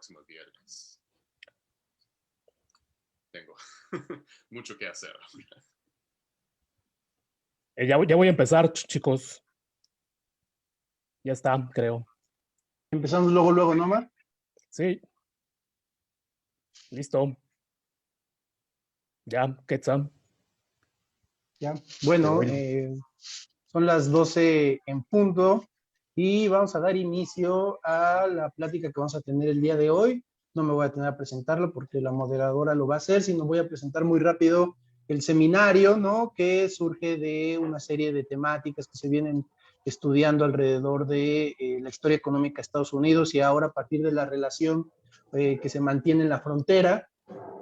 próximo viernes. Tengo mucho que hacer. Ya voy a empezar, chicos. Ya está, creo. Empezamos luego, ¿no, Mar? Sí. Listo. Ya, Quetzal. Ya. Bueno, son las 12 en punto y vamos a dar inicio a la plática que vamos a tener el día de hoy. No me voy a tener a presentarlo porque la moderadora lo va a hacer, sino voy a presentar muy rápido el seminario, ¿no? Que surge de una serie de temáticas que se vienen estudiando alrededor de la historia económica de Estados Unidos y ahora a partir de la relación que se mantiene en la frontera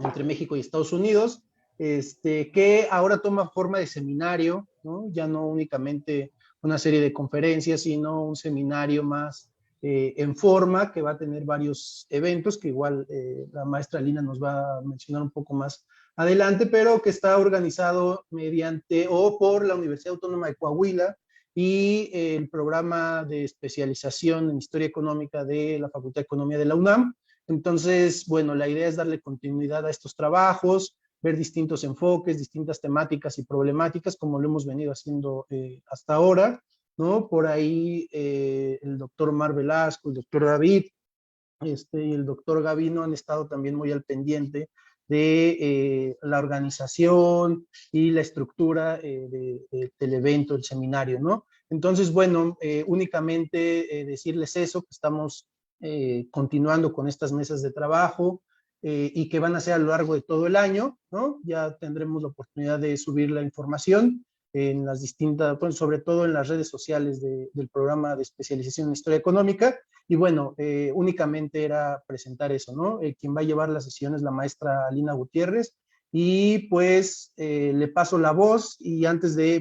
entre México y Estados Unidos, que ahora toma forma de seminario, ¿no? Ya no únicamente una serie de conferencias, sino un seminario más en forma, que va a tener varios eventos, que igual la maestra Lina nos va a mencionar un poco más adelante, pero que está organizado mediante o por la Universidad Autónoma de Coahuila y el programa de especialización en Historia Económica de la Facultad de Economía de la UNAM. Entonces, bueno, la idea es darle continuidad a estos trabajos, ver distintos enfoques, distintas temáticas y problemáticas, como lo hemos venido haciendo hasta ahora, ¿no? Por ahí el doctor Mar Velasco, el doctor David y el doctor Gavino han estado también muy al pendiente de la organización y la estructura del evento, el seminario, ¿no? Entonces, bueno, únicamente decirles eso, que estamos continuando con estas mesas de trabajo y que van a ser a lo largo de todo el año, ¿no? Ya tendremos la oportunidad de subir la información en las distintas, pues, sobre todo en las redes sociales del programa de especialización en Historia Económica. Y bueno, únicamente era presentar eso, ¿no? Quien va a llevar la sesión es la maestra Lina Gutiérrez y pues le paso la voz y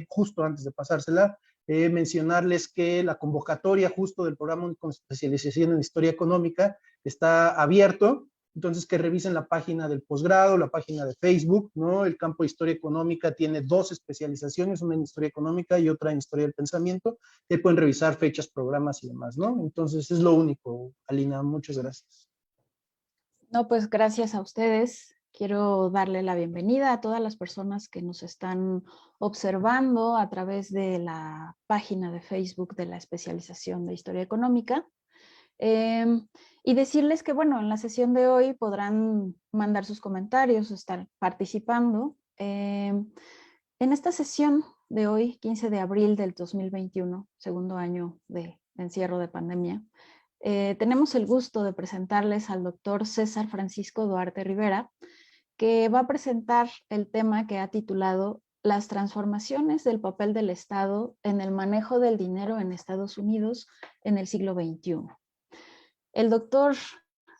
justo antes de pasársela, mencionarles que la convocatoria justo del programa de especialización en Historia Económica está abierto. Entonces, que revisen la página del posgrado, la página de Facebook, ¿no? El campo de Historia Económica tiene dos especializaciones, una en Historia Económica y otra en Historia del Pensamiento. Ahí pueden revisar fechas, programas y demás, ¿no? Entonces, es lo único, Alina. Muchas gracias. No, pues gracias a ustedes. Quiero darle la bienvenida a todas las personas que nos están observando a través de la página de Facebook de la especialización de Historia Económica. Y decirles que, bueno, en la sesión de hoy podrán mandar sus comentarios, estar participando. En esta sesión de hoy, 15 de abril del 2021, segundo año de encierro de pandemia, tenemos el gusto de presentarles al doctor César Francisco Duarte Rivera, que va a presentar el tema que ha titulado Las transformaciones del papel del Estado en el manejo del dinero en Estados Unidos en el siglo XXI. El doctor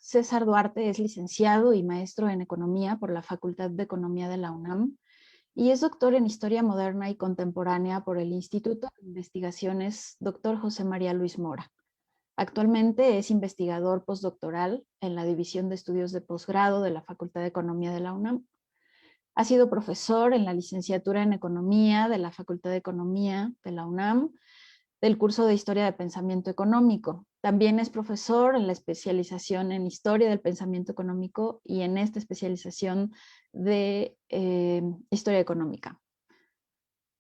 César Duarte es licenciado y maestro en Economía por la Facultad de Economía de la UNAM y es doctor en Historia Moderna y Contemporánea por el Instituto de Investigaciones Dr. José María Luis Mora. Actualmente es investigador postdoctoral en la División de Estudios de Posgrado de la Facultad de Economía de la UNAM. Ha sido profesor en la licenciatura en Economía de la Facultad de Economía de la UNAM, del curso de Historia del Pensamiento Económico. También es profesor en la especialización en Historia del Pensamiento Económico y en esta especialización de Historia Económica.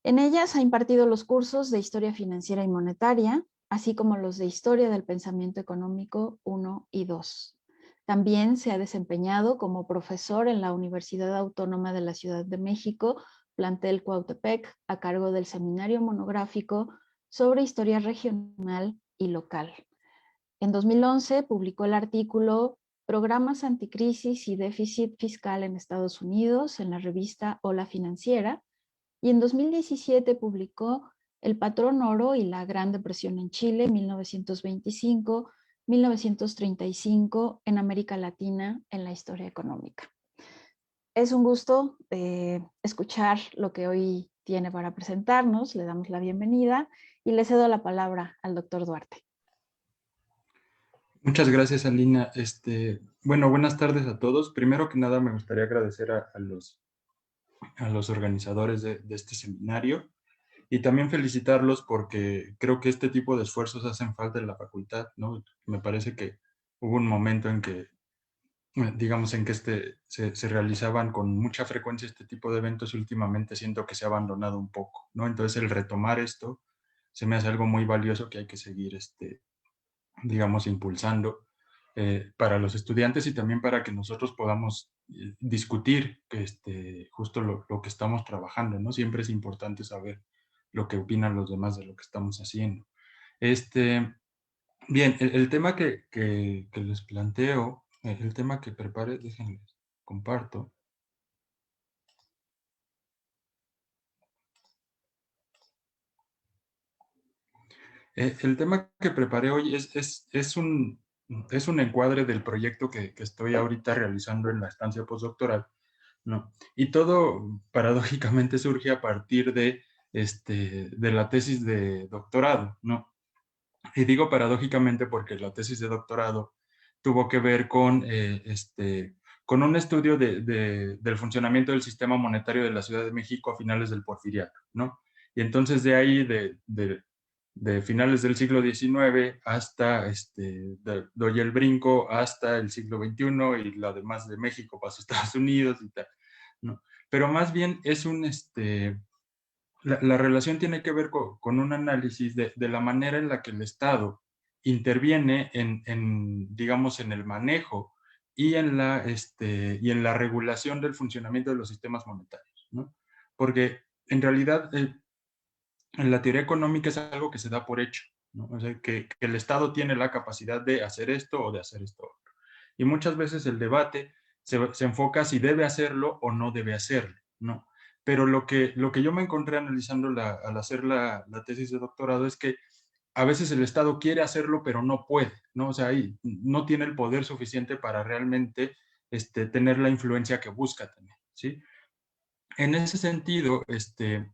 En ellas ha impartido los cursos de Historia Financiera y Monetaria, así como los de Historia del Pensamiento Económico 1 y 2. También se ha desempeñado como profesor en la Universidad Autónoma de la Ciudad de México, plantel Cuautepec, a cargo del seminario monográfico sobre historia regional y local. En 2011 publicó el artículo Programas anticrisis y déficit fiscal en Estados Unidos en la revista Hola Financiera, y en 2017 publicó El patrón oro y la Gran Depresión en Chile, 1925-1935 en América Latina en la historia económica. Es un gusto escuchar lo que hoy tiene para presentarnos. Le damos la bienvenida y le cedo la palabra al doctor Duarte. Muchas gracias, Alina. Bueno, buenas tardes a todos. Primero que nada, me gustaría agradecer a los organizadores de este seminario y también felicitarlos porque creo que este tipo de esfuerzos hacen falta en la facultad, ¿no? Me parece que hubo un momento en que digamos, en que se realizaban con mucha frecuencia este tipo de eventos y últimamente siento que se ha abandonado un poco, ¿no? Entonces el retomar esto se me hace algo muy valioso que hay que seguir, digamos, impulsando para los estudiantes y también para que nosotros podamos discutir justo lo que estamos trabajando, ¿no? Siempre es importante saber lo que opinan los demás de lo que estamos haciendo. Bien, el tema que les planteo, el tema que preparé, déjenme comparto. El tema que preparé hoy es un encuadre del proyecto que estoy ahorita realizando en la estancia postdoctoral, ¿no? Y todo paradójicamente surge a partir de la tesis de doctorado, ¿no? Y digo paradójicamente porque la tesis de doctorado tuvo que ver con un estudio del funcionamiento del sistema monetario de la Ciudad de México a finales del Porfiriato, ¿no? Y entonces de ahí, de finales del siglo XIX hasta, doy el brinco hasta el siglo XXI y lo demás de México pasa a Estados Unidos y tal, ¿no? Pero más bien es la relación tiene que ver con un análisis de la manera en la que el Estado interviene digamos, en el manejo y en la regulación del funcionamiento de los sistemas monetarios, ¿no? Porque en realidad en la teoría económica es algo que se da por hecho, ¿no? O sea, que el Estado tiene la capacidad de hacer esto o de hacer esto otro. Y muchas veces el debate se enfoca si debe hacerlo o no debe hacerlo, ¿no? Pero lo que yo me encontré analizando al hacer la tesis de doctorado es que a veces el Estado quiere hacerlo, pero no puede, ¿no? O sea, ahí no tiene el poder suficiente para realmente tener la influencia que busca tener, ¿sí? En ese sentido,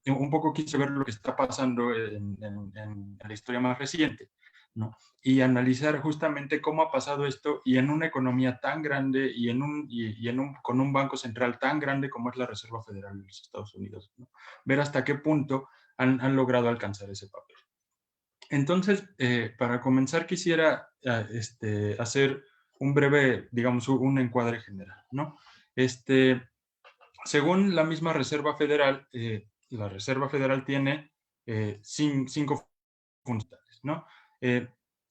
un poco quise ver lo que está pasando en la historia más reciente, ¿no? Y analizar justamente cómo ha pasado esto y en una economía tan grande con un banco central tan grande como es la Reserva Federal de los Estados Unidos, ¿no? Ver hasta qué punto han logrado alcanzar ese papel. Entonces, para comenzar, quisiera hacer un breve, digamos, un encuadre general, ¿no? Según la misma Reserva Federal, la Reserva Federal tiene 5 funciones, ¿no?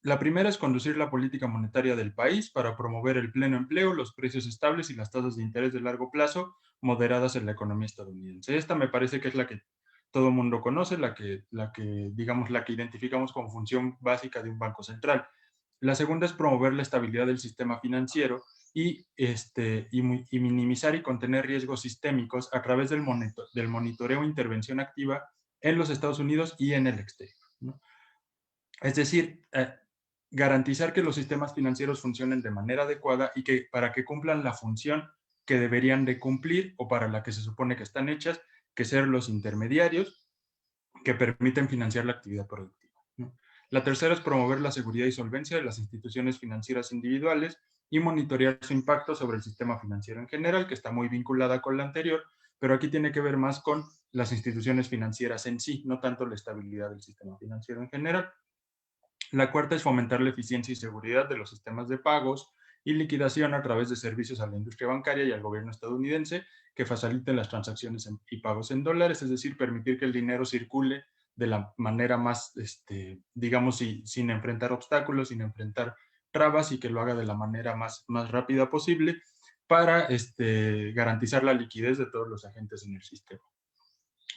La primera es conducir la política monetaria del país para promover el pleno empleo, los precios estables y las tasas de interés de largo plazo moderadas en la economía estadounidense. Esta me parece que es la que todo el mundo conoce, digamos, la que identificamos como función básica de un banco central. La segunda es promover la estabilidad del sistema financiero y minimizar y contener riesgos sistémicos a través del monitoreo e intervención activa en los Estados Unidos y en el exterior, ¿no? Es decir, garantizar que los sistemas financieros funcionen de manera adecuada y que para que cumplan la función que deberían de cumplir o para la que se supone que están hechas, que ser los intermediarios que permiten financiar la actividad productiva, ¿no? La tercera es promover la seguridad y solvencia de las instituciones financieras individuales y monitorear su impacto sobre el sistema financiero en general, que está muy vinculada con la anterior, pero aquí tiene que ver más con las instituciones financieras en sí, no tanto la estabilidad del sistema financiero en general. La cuarta es fomentar la eficiencia y seguridad de los sistemas de pagos y liquidación a través de servicios a la industria bancaria y al gobierno estadounidense que faciliten las transacciones y pagos en dólares, es decir, permitir que el dinero circule de la manera más, digamos, sin enfrentar obstáculos, sin enfrentar trabas y que lo haga de la manera más rápida posible para garantizar la liquidez de todos los agentes en el sistema.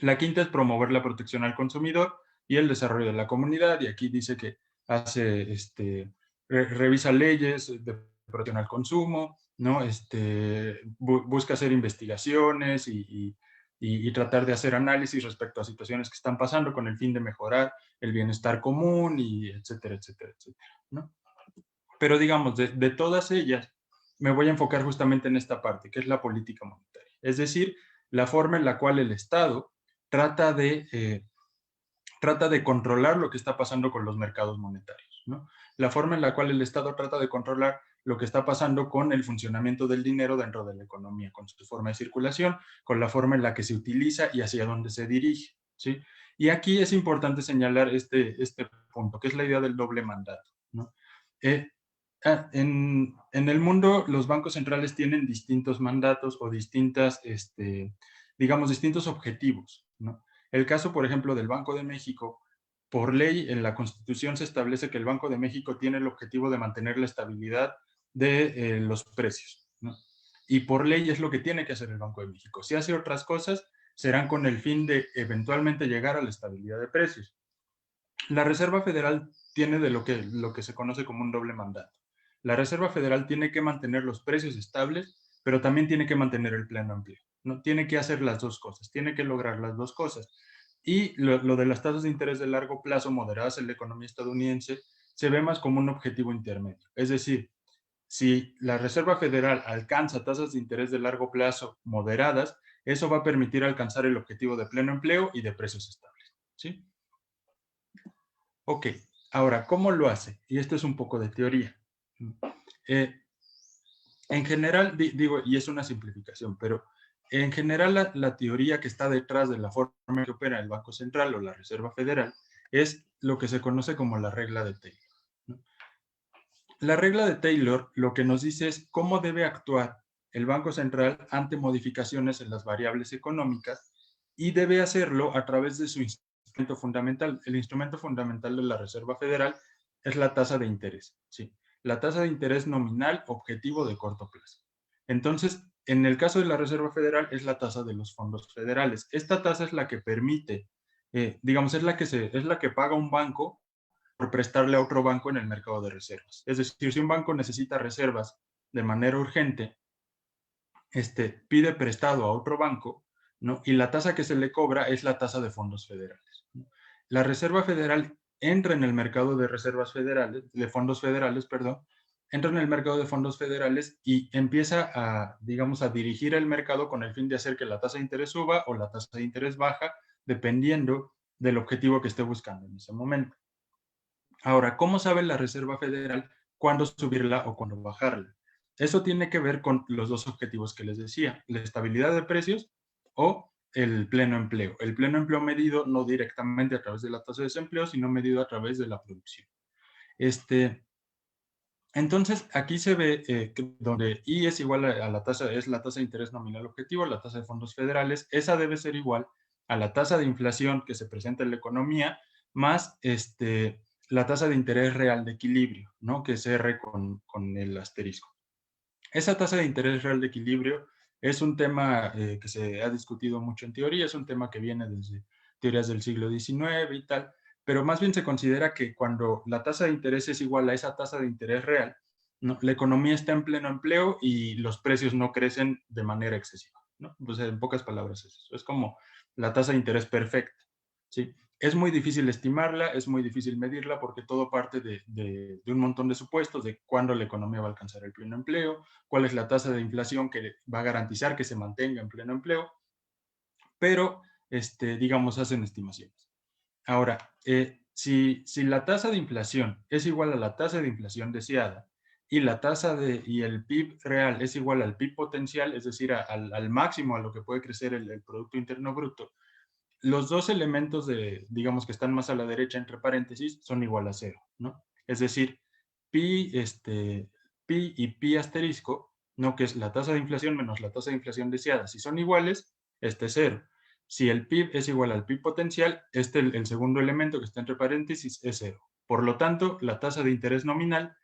La quinta es promover la protección al consumidor y el desarrollo de la comunidad, y aquí dice que revisa leyes de protección al consumo, ¿no? Busca hacer investigaciones y tratar de hacer análisis respecto a situaciones que están pasando con el fin de mejorar el bienestar común, y etcétera, etcétera, etcétera, ¿no? Pero digamos, de todas ellas, me voy a enfocar justamente en esta parte, que es la política monetaria. Es decir, la forma en la cual el Estado trata de controlar lo que está pasando con los mercados monetarios, ¿no? La forma en la cual el Estado trata de controlar lo que está pasando con el funcionamiento del dinero dentro de la economía, con su forma de circulación, con la forma en la que se utiliza y hacia dónde se dirige, ¿sí? Y aquí es importante señalar este punto, que es la idea del doble mandato, ¿no? En el mundo, los bancos centrales tienen distintos mandatos o distintas, digamos, distintos objetivos, ¿no? El caso, por ejemplo, del Banco de México, por ley, en la Constitución se establece que el Banco de México tiene el objetivo de mantener la estabilidad de los precios, ¿no? Y por ley es lo que tiene que hacer el Banco de México. Si hace otras cosas, serán con el fin de eventualmente llegar a la estabilidad de precios. La Reserva Federal tiene de lo que se conoce como un doble mandato. La Reserva Federal tiene que mantener los precios estables, pero también tiene que mantener el pleno empleo, ¿no? Tiene que hacer las dos cosas, tiene que lograr las dos cosas. Y lo de las tasas de interés de largo plazo moderadas en la economía estadounidense se ve más como un objetivo intermedio. Es decir, si la Reserva Federal alcanza tasas de interés de largo plazo moderadas, eso va a permitir alcanzar el objetivo de pleno empleo y de precios estables, ¿sí? Ok, ahora, ¿cómo lo hace? Y esto es un poco de teoría. En general, digo, y es una simplificación, pero en general la teoría que está detrás de la forma en que opera el Banco Central o la Reserva Federal es lo que se conoce como la regla de Taylor, ¿no? La regla de Taylor lo que nos dice es cómo debe actuar el Banco Central ante modificaciones en las variables económicas y debe hacerlo a través de su instrumento fundamental. El instrumento fundamental de la Reserva Federal es la tasa de interés, ¿sí? La tasa de interés nominal objetivo de corto plazo. Entonces, en el caso de la Reserva Federal es la tasa de los fondos federales. Esta tasa es la que permite, digamos, es la que paga un banco por prestarle a otro banco en el mercado de reservas. Es decir, si un banco necesita reservas de manera urgente, pide prestado a otro banco, ¿no? Y la tasa que se le cobra es la tasa de fondos federales, ¿no? La Reserva Federal entra en el mercado de reservas federales, de fondos federales, perdón, entra en el mercado de fondos federales y empieza a, digamos, a dirigir el mercado con el fin de hacer que la tasa de interés suba o la tasa de interés baja, dependiendo del objetivo que esté buscando en ese momento. Ahora, ¿cómo sabe la Reserva Federal cuándo subirla o cuándo bajarla? Eso tiene que ver con los dos objetivos que les decía, la estabilidad de precios o el pleno empleo. El pleno empleo medido no directamente a través de la tasa de desempleo, sino medido a través de la producción. Entonces, aquí se ve donde I es igual a la tasa, es la tasa de interés nominal objetivo, la tasa de fondos federales, esa debe ser igual a la tasa de inflación que se presenta en la economía, más la tasa de interés real de equilibrio, ¿no? Que es R con el asterisco. Esa tasa de interés real de equilibrio es un tema que se ha discutido mucho en teoría, es un tema que viene desde teorías del siglo XIX y tal, pero más bien se considera que cuando la tasa de interés es igual a esa tasa de interés real, ¿no? La economía está en pleno empleo y los precios no crecen de manera excesiva, ¿no? Pues en pocas palabras es eso, es como la tasa de interés perfecta, ¿sí? Es muy difícil estimarla, es muy difícil medirla porque todo parte de un montón de supuestos de cuándo la economía va a alcanzar el pleno empleo, cuál es la tasa de inflación que va a garantizar que se mantenga en pleno empleo, pero, digamos, hacen estimaciones. Ahora, si la tasa de inflación es igual a la tasa de inflación deseada y y el PIB real es igual al PIB potencial, es decir, al máximo a lo que puede crecer el Producto Interno Bruto, los dos elementos digamos, que están más a la derecha entre paréntesis son igual a 0, ¿no? Es decir, pi y pi asterisco, ¿no? Que es la tasa de inflación menos la tasa de inflación deseada. Si son iguales, es 0. Si el PIB es igual al PIB potencial, el segundo elemento que está entre paréntesis es 0. Por lo tanto, la tasa de interés nominal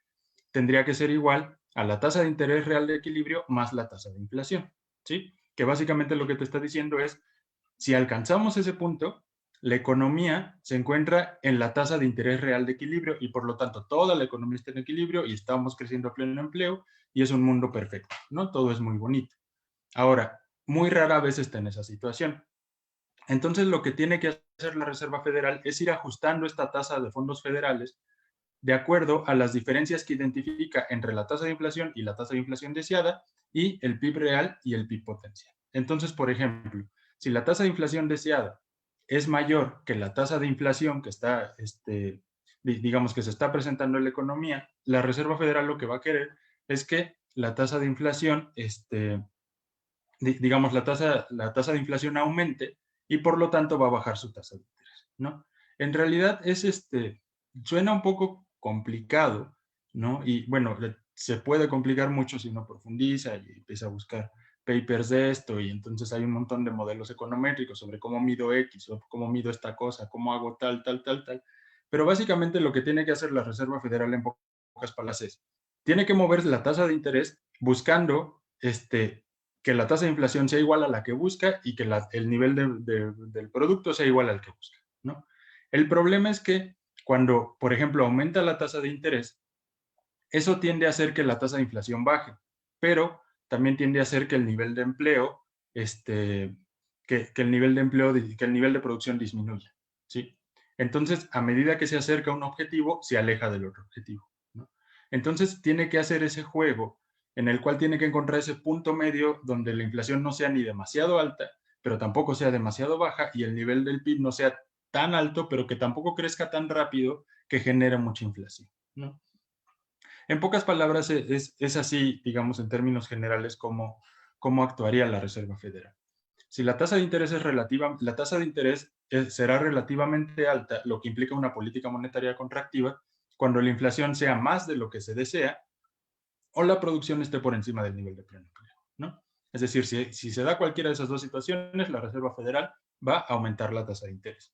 tendría que ser igual a la tasa de interés real de equilibrio más la tasa de inflación, ¿sí? Que básicamente lo que te está diciendo es, si alcanzamos ese punto, la economía se encuentra en la tasa de interés real de equilibrio y por lo tanto toda la economía está en equilibrio y estamos creciendo a pleno empleo y es un mundo perfecto, ¿no? Todo es muy bonito. Ahora, muy rara vez está en esa situación. Entonces, lo que tiene que hacer la Reserva Federal es ir ajustando esta tasa de fondos federales de acuerdo a las diferencias que identifica entre la tasa de inflación y la tasa de inflación deseada y el PIB real y el PIB potencial. Entonces, por ejemplo, si la tasa de inflación deseada es mayor que la tasa de inflación que está, digamos, que se está presentando en la economía, la Reserva Federal lo que va a querer es que la tasa de inflación, digamos, la tasa de inflación aumente y por lo tanto va a bajar su tasa de interés, ¿no? En realidad es suena un poco complicado, ¿no? Y bueno, se puede complicar mucho si uno profundiza y empieza a buscar papers de esto, y entonces hay un montón de modelos econométricos sobre cómo mido X, o cómo mido esta cosa, cómo hago tal. Pero básicamente lo que tiene que hacer la Reserva Federal en pocas palabras es, tiene que mover la tasa de interés buscando que la tasa de inflación sea igual a la que busca y que el nivel del producto sea igual al que busca, ¿no? El problema es que cuando, por ejemplo, aumenta la tasa de interés, eso tiende a hacer que la tasa de inflación baje, pero también tiende a hacer que el nivel de empleo, que el nivel de producción disminuya, ¿sí? Entonces, a medida que se acerca a un objetivo, se aleja del otro objetivo, ¿no? Entonces, tiene que hacer ese juego en el cual tiene que encontrar ese punto medio donde la inflación no sea ni demasiado alta, pero tampoco sea demasiado baja, y el nivel del PIB no sea tan alto, pero que tampoco crezca tan rápido que genera mucha inflación, ¿no? En pocas palabras, es así, digamos, en términos generales, cómo actuaría la Reserva Federal. Si la tasa de interés es relativa, la tasa de interés será relativamente alta, lo que implica una política monetaria contractiva, cuando la inflación sea más de lo que se desea o la producción esté por encima del nivel de pleno empleo, ¿no? Es decir, si se da cualquiera de esas dos situaciones, la Reserva Federal va a aumentar la tasa de interés.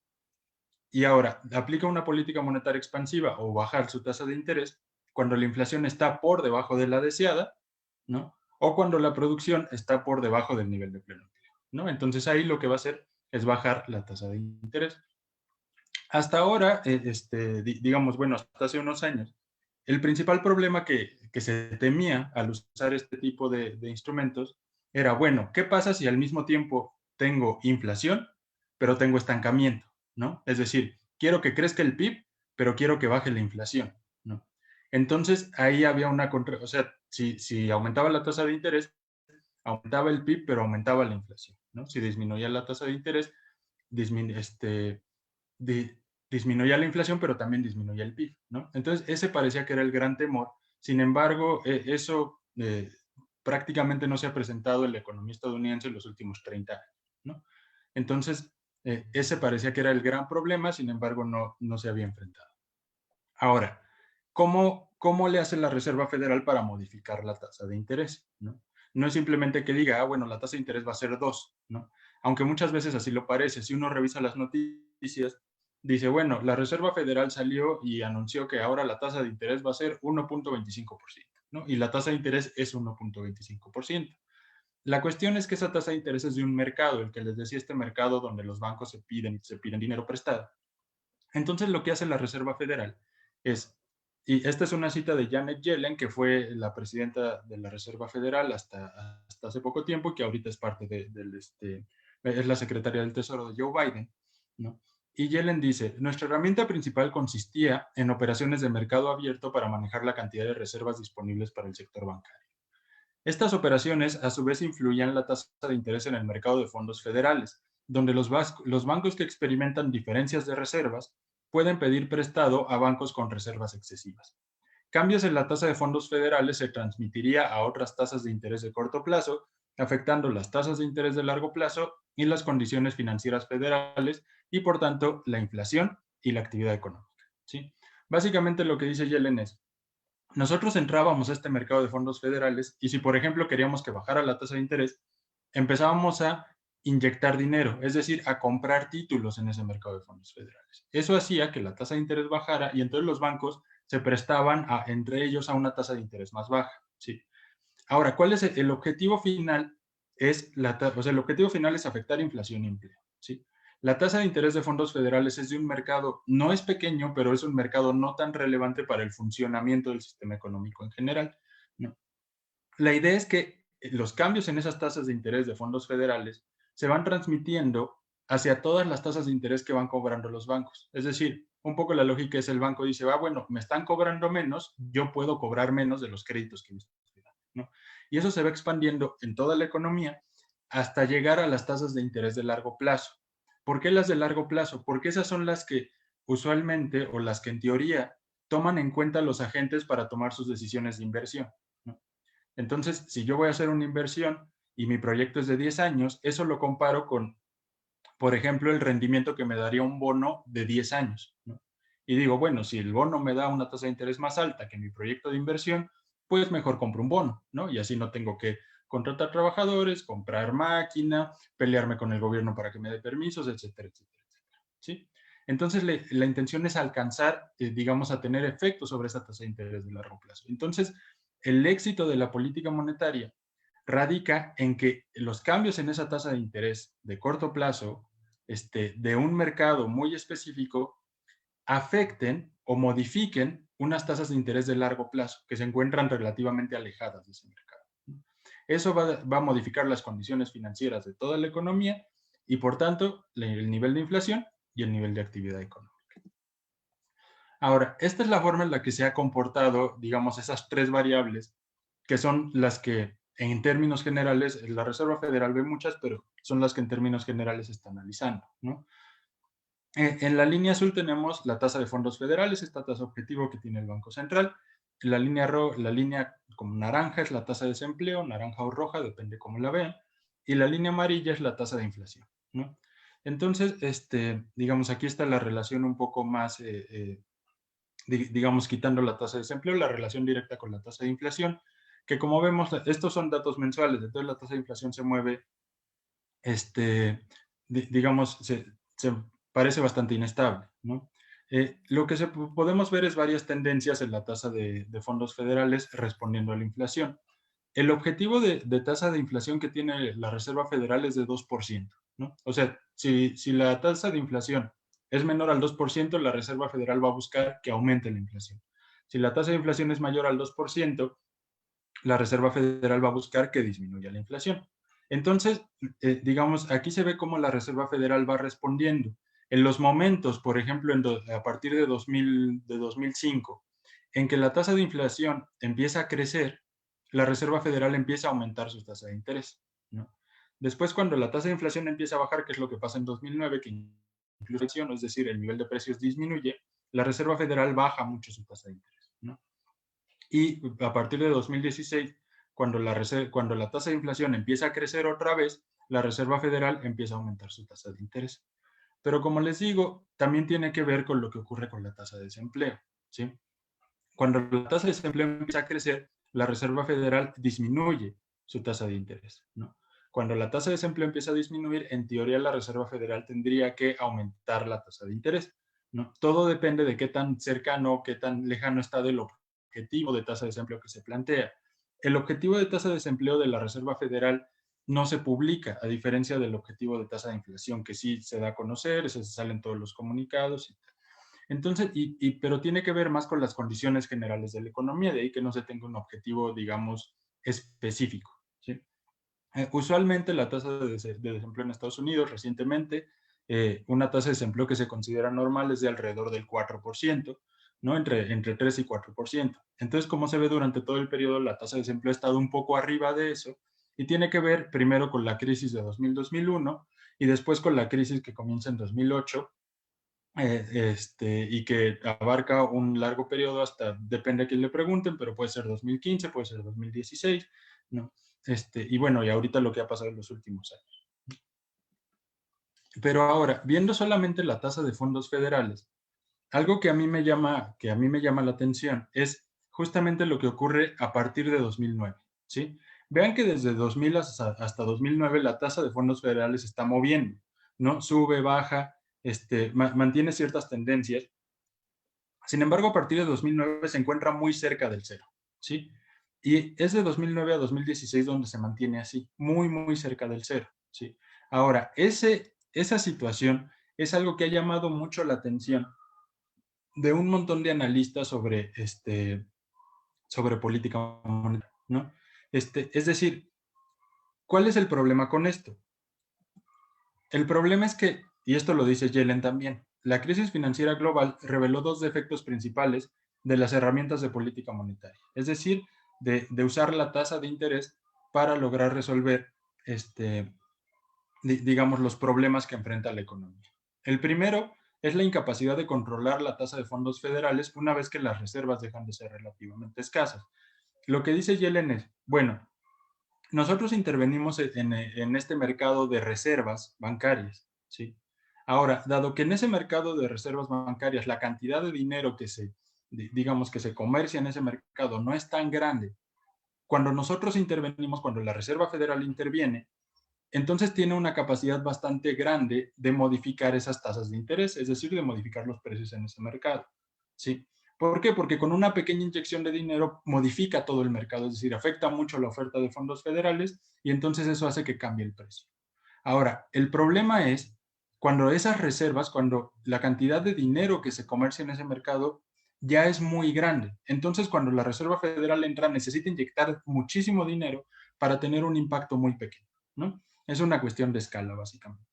Y ahora, aplica una política monetaria expansiva o bajar su tasa de interés cuando la inflación está por debajo de la deseada, ¿no? O cuando la producción está por debajo del nivel de pleno empleo, ¿no? Entonces ahí lo que va a hacer es bajar la tasa de interés. Hasta ahora, digamos, bueno, hasta hace unos años, el principal problema que se temía al usar este tipo de instrumentos era, bueno, ¿qué pasa si al mismo tiempo tengo inflación, pero tengo estancamiento, ¿no? Es decir, quiero que crezca el PIB, pero quiero que baje la inflación, ¿no? Entonces, ahí había o sea, si aumentaba la tasa de interés, aumentaba el PIB, pero aumentaba la inflación, ¿no? Si disminuía la tasa de interés, disminuía la inflación, pero también disminuía el PIB, ¿no? Entonces, ese parecía que era el gran temor. Sin embargo, eso prácticamente no se ha presentado en la economía estadounidense en los últimos 30 años, ¿no? Entonces, ese parecía que era el gran problema, sin embargo, no se había enfrentado. Ahora, ¿cómo le hace la Reserva Federal para modificar la tasa de interés, ¿no? No es simplemente que diga, bueno, la tasa de interés va a ser 2, ¿no? Aunque muchas veces así lo parece. Si uno revisa las noticias, dice, bueno, la Reserva Federal salió y anunció que ahora la tasa de interés va a ser 1.25%, ¿no? Y la tasa de interés es 1.25%. La cuestión es que esa tasa de interés es de un mercado, el que les decía, este mercado donde los bancos se piden dinero prestado. Entonces, lo que hace la Reserva Federal es, y esta es una cita de Janet Yellen, que fue la presidenta de la Reserva Federal hasta hace poco tiempo, y que ahorita es parte es la secretaria del Tesoro de Joe Biden, ¿no? Y Yellen dice, nuestra herramienta principal consistía en operaciones de mercado abierto para manejar la cantidad de reservas disponibles para el sector bancario. Estas operaciones, a su vez, influían la tasa de interés en el mercado de fondos federales, donde los bancos que experimentan diferencias de reservas pueden pedir prestado a bancos con reservas excesivas. Cambios en la tasa de fondos federales se transmitiría a otras tasas de interés de corto plazo, afectando las tasas de interés de largo plazo y las condiciones financieras federales y, por tanto, la inflación y la actividad económica, ¿sí? Básicamente lo que dice Yellen es, nosotros entrábamos a este mercado de fondos federales y si, por ejemplo, queríamos que bajara la tasa de interés, empezábamos a inyectar dinero, es decir, a comprar títulos en ese mercado de fondos federales. Eso hacía que la tasa de interés bajara y entonces los bancos se prestaban entre ellos a una tasa de interés más baja, ¿sí? Ahora, ¿cuál es el objetivo final? El objetivo final es afectar inflación y empleo, ¿sí? La tasa de interés de fondos federales es de un mercado, no es pequeño, pero es un mercado no tan relevante para el funcionamiento del sistema económico en general, ¿no? La idea es que los cambios en esas tasas de interés de fondos federales se van transmitiendo hacia todas las tasas de interés que van cobrando los bancos. Es decir, un poco la lógica es el banco dice, bueno, me están cobrando menos, yo puedo cobrar menos de los créditos que me están dando, ¿no? Y eso se va expandiendo en toda la economía hasta llegar a las tasas de interés de largo plazo. ¿Por qué las de largo plazo? Porque esas son las que usualmente, o las que en teoría, toman en cuenta los agentes para tomar sus decisiones de inversión, ¿no? Entonces, si yo voy a hacer una inversión y mi proyecto es de 10 años, eso lo comparo con, por ejemplo, el rendimiento que me daría un bono de 10 años, ¿no? y digo, bueno, si el bono me da una tasa de interés más alta que mi proyecto de inversión, pues mejor compro un bono, ¿no? Y así no tengo que contratar trabajadores, comprar máquina, pelearme con el gobierno para que me dé permisos, etcétera, etcétera, etcétera, ¿sí? Entonces, la intención es alcanzar, digamos, a tener efecto sobre esa tasa de interés de largo plazo. Entonces, el éxito de la política monetaria radica en que los cambios en esa tasa de interés de corto plazo, de un mercado muy específico, afecten o modifiquen unas tasas de interés de largo plazo que se encuentran relativamente alejadas de ese mercado. Eso va a modificar las condiciones financieras de toda la economía y, por tanto, el nivel de inflación y el nivel de actividad económica. Ahora, esta es la forma en la que se ha comportado, digamos, esas tres variables, que son las que, en términos generales, la Reserva Federal ve muchas, pero son las que en términos generales se está analizando, ¿no? En la línea azul tenemos la tasa de fondos federales, esta tasa objetivo que tiene el Banco Central. La línea como naranja es la tasa de desempleo, naranja o roja, depende cómo la vean. Y la línea amarilla es la tasa de inflación, ¿no? Entonces, digamos, aquí está la relación un poco más, digamos, quitando la tasa de desempleo, la relación directa con la tasa de inflación, que como vemos, estos son datos mensuales, entonces la tasa de inflación se mueve, digamos, se parece bastante inestable, ¿no? Lo que podemos ver es varias tendencias en la tasa de fondos federales respondiendo a la inflación. El objetivo de tasa de inflación que tiene la Reserva Federal es de 2%, ¿no? O sea, si la tasa de inflación es menor al 2%, la Reserva Federal va a buscar que aumente la inflación. Si la tasa de inflación es mayor al 2%, la Reserva Federal va a buscar que disminuya la inflación. Entonces, digamos, aquí se ve cómo la Reserva Federal va respondiendo. En los momentos, por ejemplo, a partir de 2005, en que la tasa de inflación empieza a crecer, la Reserva Federal empieza a aumentar su tasa de interés, ¿no? Después, cuando la tasa de inflación empieza a bajar, que es lo que pasa en 2009, que incluso, es decir, el nivel de precios disminuye, la Reserva Federal baja mucho su tasa de interés, ¿no? Y a partir de 2016, cuando la tasa de inflación empieza a crecer otra vez, la Reserva Federal empieza a aumentar su tasa de interés. Pero como les digo, también tiene que ver con lo que ocurre con la tasa de desempleo, ¿sí? Cuando la tasa de desempleo empieza a crecer, la Reserva Federal disminuye su tasa de interés, ¿no? Cuando la tasa de desempleo empieza a disminuir, en teoría la Reserva Federal tendría que aumentar la tasa de interés, ¿no? Todo depende de qué tan cercano, qué tan lejano está del objetivo de tasa de desempleo que se plantea. El objetivo de tasa de desempleo de la Reserva Federal no se publica, a diferencia del objetivo de tasa de inflación, que sí se da a conocer, se salen todos los comunicados y tal. Entonces, pero tiene que ver más con las condiciones generales de la economía, de ahí que no se tenga un objetivo, digamos, específico, ¿sí? Usualmente la tasa de desempleo en Estados Unidos, recientemente, una tasa de desempleo que se considera normal es de alrededor del 4%, ¿no? Entre 3 y 4%. Entonces, como se ve durante todo el periodo, la tasa de desempleo ha estado un poco arriba de eso, y tiene que ver primero con la crisis de 2000-2001 y después con la crisis que comienza en 2008, y que abarca un largo periodo hasta, depende a quién le pregunten, pero puede ser 2015, puede ser 2016, ¿no? Y bueno, y ahorita lo que ha pasado en los últimos años. Pero ahora, viendo solamente la tasa de fondos federales, algo que a mí me llama la atención es justamente lo que ocurre a partir de 2009, ¿sí? Vean que desde 2000 hasta 2009 la tasa de fondos federales se está moviendo, ¿no? Sube, baja, mantiene ciertas tendencias. Sin embargo, a partir de 2009 se encuentra muy cerca del cero, ¿sí? Y es de 2009 a 2016 donde se mantiene así, muy, muy cerca del cero, ¿sí? Ahora, esa situación es algo que ha llamado mucho la atención de un montón de analistas sobre política monetaria, ¿no? Es decir, ¿cuál es el problema con esto? El problema es que, y esto lo dice Yellen también, la crisis financiera global reveló dos defectos principales de las herramientas de política monetaria, es decir, de usar la tasa de interés para lograr resolver, digamos, los problemas que enfrenta la economía. El primero es la incapacidad de controlar la tasa de fondos federales una vez que las reservas dejan de ser relativamente escasas. Lo que dice Yellen es, bueno, nosotros intervenimos en este mercado de reservas bancarias, ¿sí? Ahora, dado que en ese mercado de reservas bancarias la cantidad de dinero que digamos que se comercia en ese mercado no es tan grande, cuando nosotros intervenimos, cuando la Reserva Federal interviene, entonces tiene una capacidad bastante grande de modificar esas tasas de interés, es decir, de modificar los precios en ese mercado, ¿sí? ¿Por qué? Porque con una pequeña inyección de dinero modifica todo el mercado, es decir, afecta mucho la oferta de fondos federales y entonces eso hace que cambie el precio. Ahora, el problema es cuando esas reservas, cuando la cantidad de dinero que se comercia en ese mercado ya es muy grande. Entonces, cuando la Reserva Federal entra, necesita inyectar muchísimo dinero para tener un impacto muy pequeño, ¿no? Es una cuestión de escala, básicamente.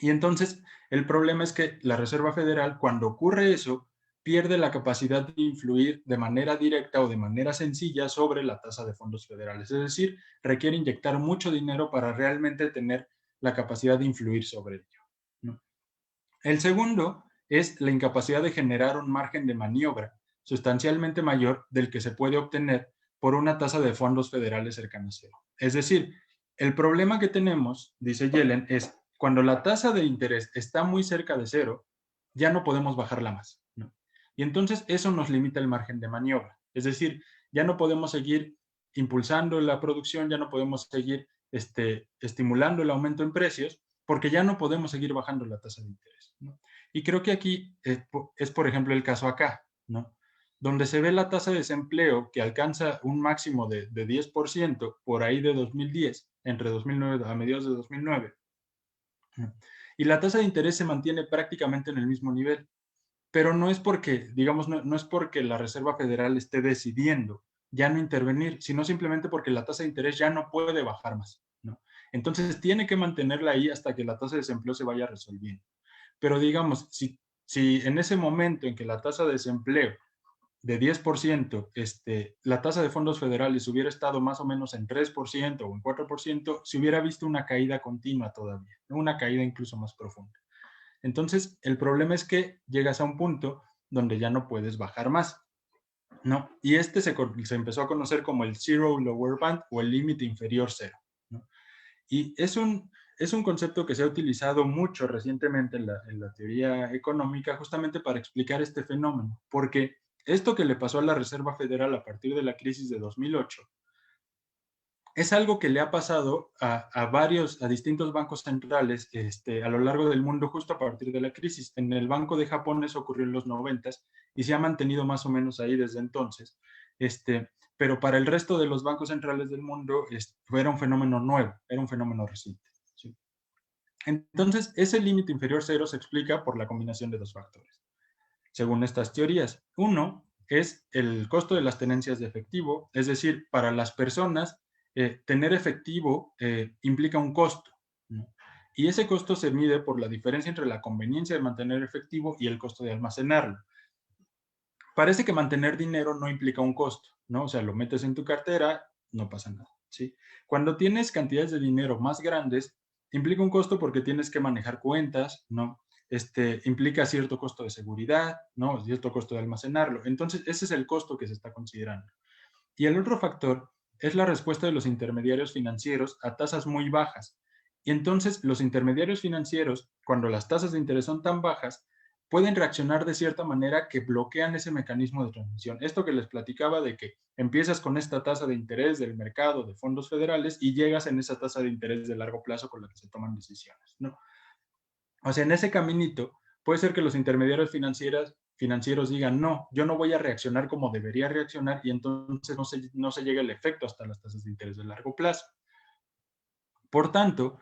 Y entonces, el problema es que la Reserva Federal, cuando ocurre eso, pierde la capacidad de influir de manera directa o de manera sencilla sobre la tasa de fondos federales. Es decir, requiere inyectar mucho dinero para realmente tener la capacidad de influir sobre ello, ¿no? El segundo es la incapacidad de generar un margen de maniobra sustancialmente mayor del que se puede obtener por una tasa de fondos federales cercana a cero. Es decir, el problema que tenemos, dice Yellen, es cuando la tasa de interés está muy cerca de cero, ya no podemos bajarla más, ¿no? Y entonces eso nos limita el margen de maniobra. Es decir, ya no podemos seguir impulsando la producción, ya no podemos seguir estimulando el aumento en precios, porque ya no podemos seguir bajando la tasa de interés, ¿no? Y creo que aquí es, por ejemplo, el caso acá, ¿no? Donde se ve la tasa de desempleo que alcanza un máximo de 10% por ahí de 2010, entre 2009 a mediados de 2009. Y la tasa de interés se mantiene prácticamente en el mismo nivel. Pero no es porque, digamos, no es porque la Reserva Federal esté decidiendo ya no intervenir, sino simplemente porque la tasa de interés ya no puede bajar más, ¿no? Entonces tiene que mantenerla ahí hasta que la tasa de desempleo se vaya resolviendo. Pero digamos, si en ese momento en que la tasa de desempleo de 10%, la tasa de fondos federales hubiera estado más o menos en 3% o en 4%, se hubiera visto una caída continua todavía, ¿no? Una caída incluso más profunda. Entonces, el problema es que llegas a un punto donde ya no puedes bajar más, ¿no? Y se empezó a conocer como el Zero Lower Band o el límite inferior cero, ¿no? Y es un concepto que se ha utilizado mucho recientemente en la teoría económica justamente para explicar este fenómeno, porque esto que le pasó a la Reserva Federal a partir de la crisis de 2008 es algo que le ha pasado a distintos bancos centrales a lo largo del mundo justo a partir de la crisis. En el Banco de Japón eso ocurrió en los 90s y se ha mantenido más o menos ahí desde entonces. Pero para el resto de los bancos centrales del mundo era un fenómeno nuevo, era un fenómeno reciente, ¿sí? Entonces, ese límite inferior cero se explica por la combinación de dos factores, según estas teorías. Uno es el costo de las tenencias de efectivo, es decir, para las personas, tener efectivo implica un costo, ¿no? Y ese costo se mide por la diferencia entre la conveniencia de mantener efectivo y el costo de almacenarlo. Parece que mantener dinero no implica un costo, ¿no? O sea, lo metes en tu cartera, no pasa nada, ¿sí? Cuando tienes cantidades de dinero más grandes, implica un costo porque tienes que manejar cuentas, ¿no? Implica cierto costo de seguridad, ¿no? Cierto costo de almacenarlo. Entonces, ese es el costo que se está considerando. Y el otro factor es la respuesta de los intermediarios financieros a tasas muy bajas. Y entonces, los intermediarios financieros, cuando las tasas de interés son tan bajas, pueden reaccionar de cierta manera que bloquean ese mecanismo de transmisión. Esto que les platicaba de que empiezas con esta tasa de interés del mercado de fondos federales y llegas en esa tasa de interés de largo plazo con la que se toman decisiones, ¿no? O sea, en ese caminito puede ser que los intermediarios financieros digan, no, yo no voy a reaccionar como debería reaccionar y entonces no se llega el efecto hasta las tasas de interés de largo plazo. Por tanto,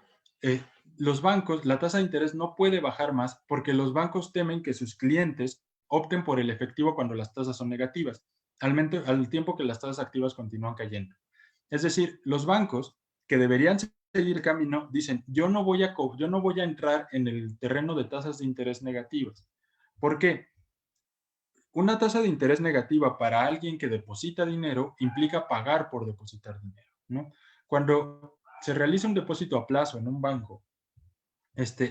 los bancos, la tasa de interés no puede bajar más porque los bancos temen que sus clientes opten por el efectivo cuando las tasas son negativas, al tiempo que las tasas activas continúan cayendo. Es decir, los bancos que deberían seguir el camino dicen, yo no voy a entrar en el terreno de tasas de interés negativas. ¿Por qué? Una tasa de interés negativa para alguien que deposita dinero implica pagar por depositar dinero, ¿no? Cuando se realiza un depósito a plazo en un banco,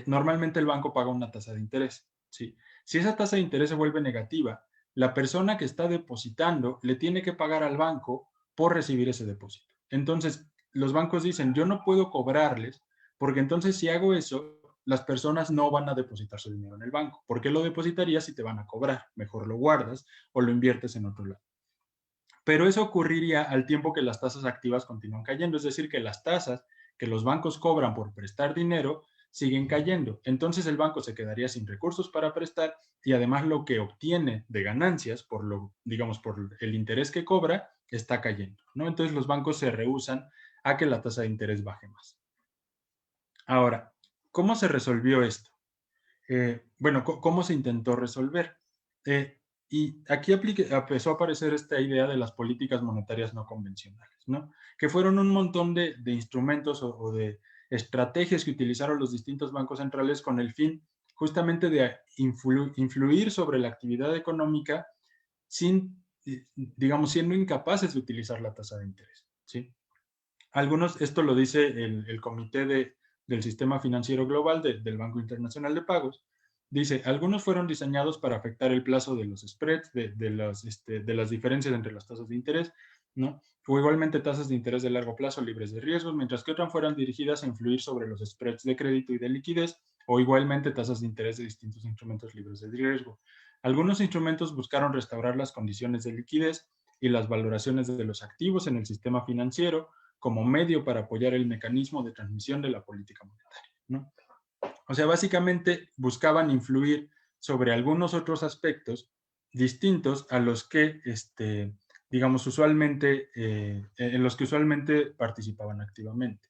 normalmente el banco paga una tasa de interés, ¿sí? Si esa tasa de interés se vuelve negativa, la persona que está depositando le tiene que pagar al banco por recibir ese depósito. Entonces, los bancos dicen, yo no puedo cobrarles, porque entonces si hago eso, las personas no van a depositar su dinero en el banco. ¿Por qué lo depositarías si te van a cobrar? Mejor lo guardas o lo inviertes en otro lado. Pero eso ocurriría al tiempo que las tasas activas continúan cayendo, es decir, que las tasas que los bancos cobran por prestar dinero siguen cayendo. Entonces el banco se quedaría sin recursos para prestar y además lo que obtiene de ganancias por por el interés que cobra está cayendo, ¿no? Entonces los bancos se rehúsan a que la tasa de interés baje más. Ahora, ¿cómo se resolvió esto? Bueno, ¿cómo se intentó resolver? Y aquí empezó a aparecer esta idea de las políticas monetarias no convencionales, ¿no? Que fueron un montón de instrumentos o de estrategias que utilizaron los distintos bancos centrales con el fin justamente de influir sobre la actividad económica sin, digamos, siendo incapaces de utilizar la tasa de interés, ¿sí? Algunos, esto lo dice el Comité del Sistema Financiero Global del Banco Internacional de Pagos, dice, algunos fueron diseñados para afectar el plazo de los spreads, de las diferencias entre las tasas de interés, ¿no? O igualmente tasas de interés de largo plazo libres de riesgos, mientras que otras fueran dirigidas a influir sobre los spreads de crédito y de liquidez, o igualmente tasas de interés de distintos instrumentos libres de riesgo. Algunos instrumentos buscaron restaurar las condiciones de liquidez y las valoraciones de los activos en el sistema financiero como medio para apoyar el mecanismo de transmisión de la política monetaria, ¿no? O sea, básicamente buscaban influir sobre algunos otros aspectos distintos a los que, digamos, usualmente, en los que usualmente participaban activamente.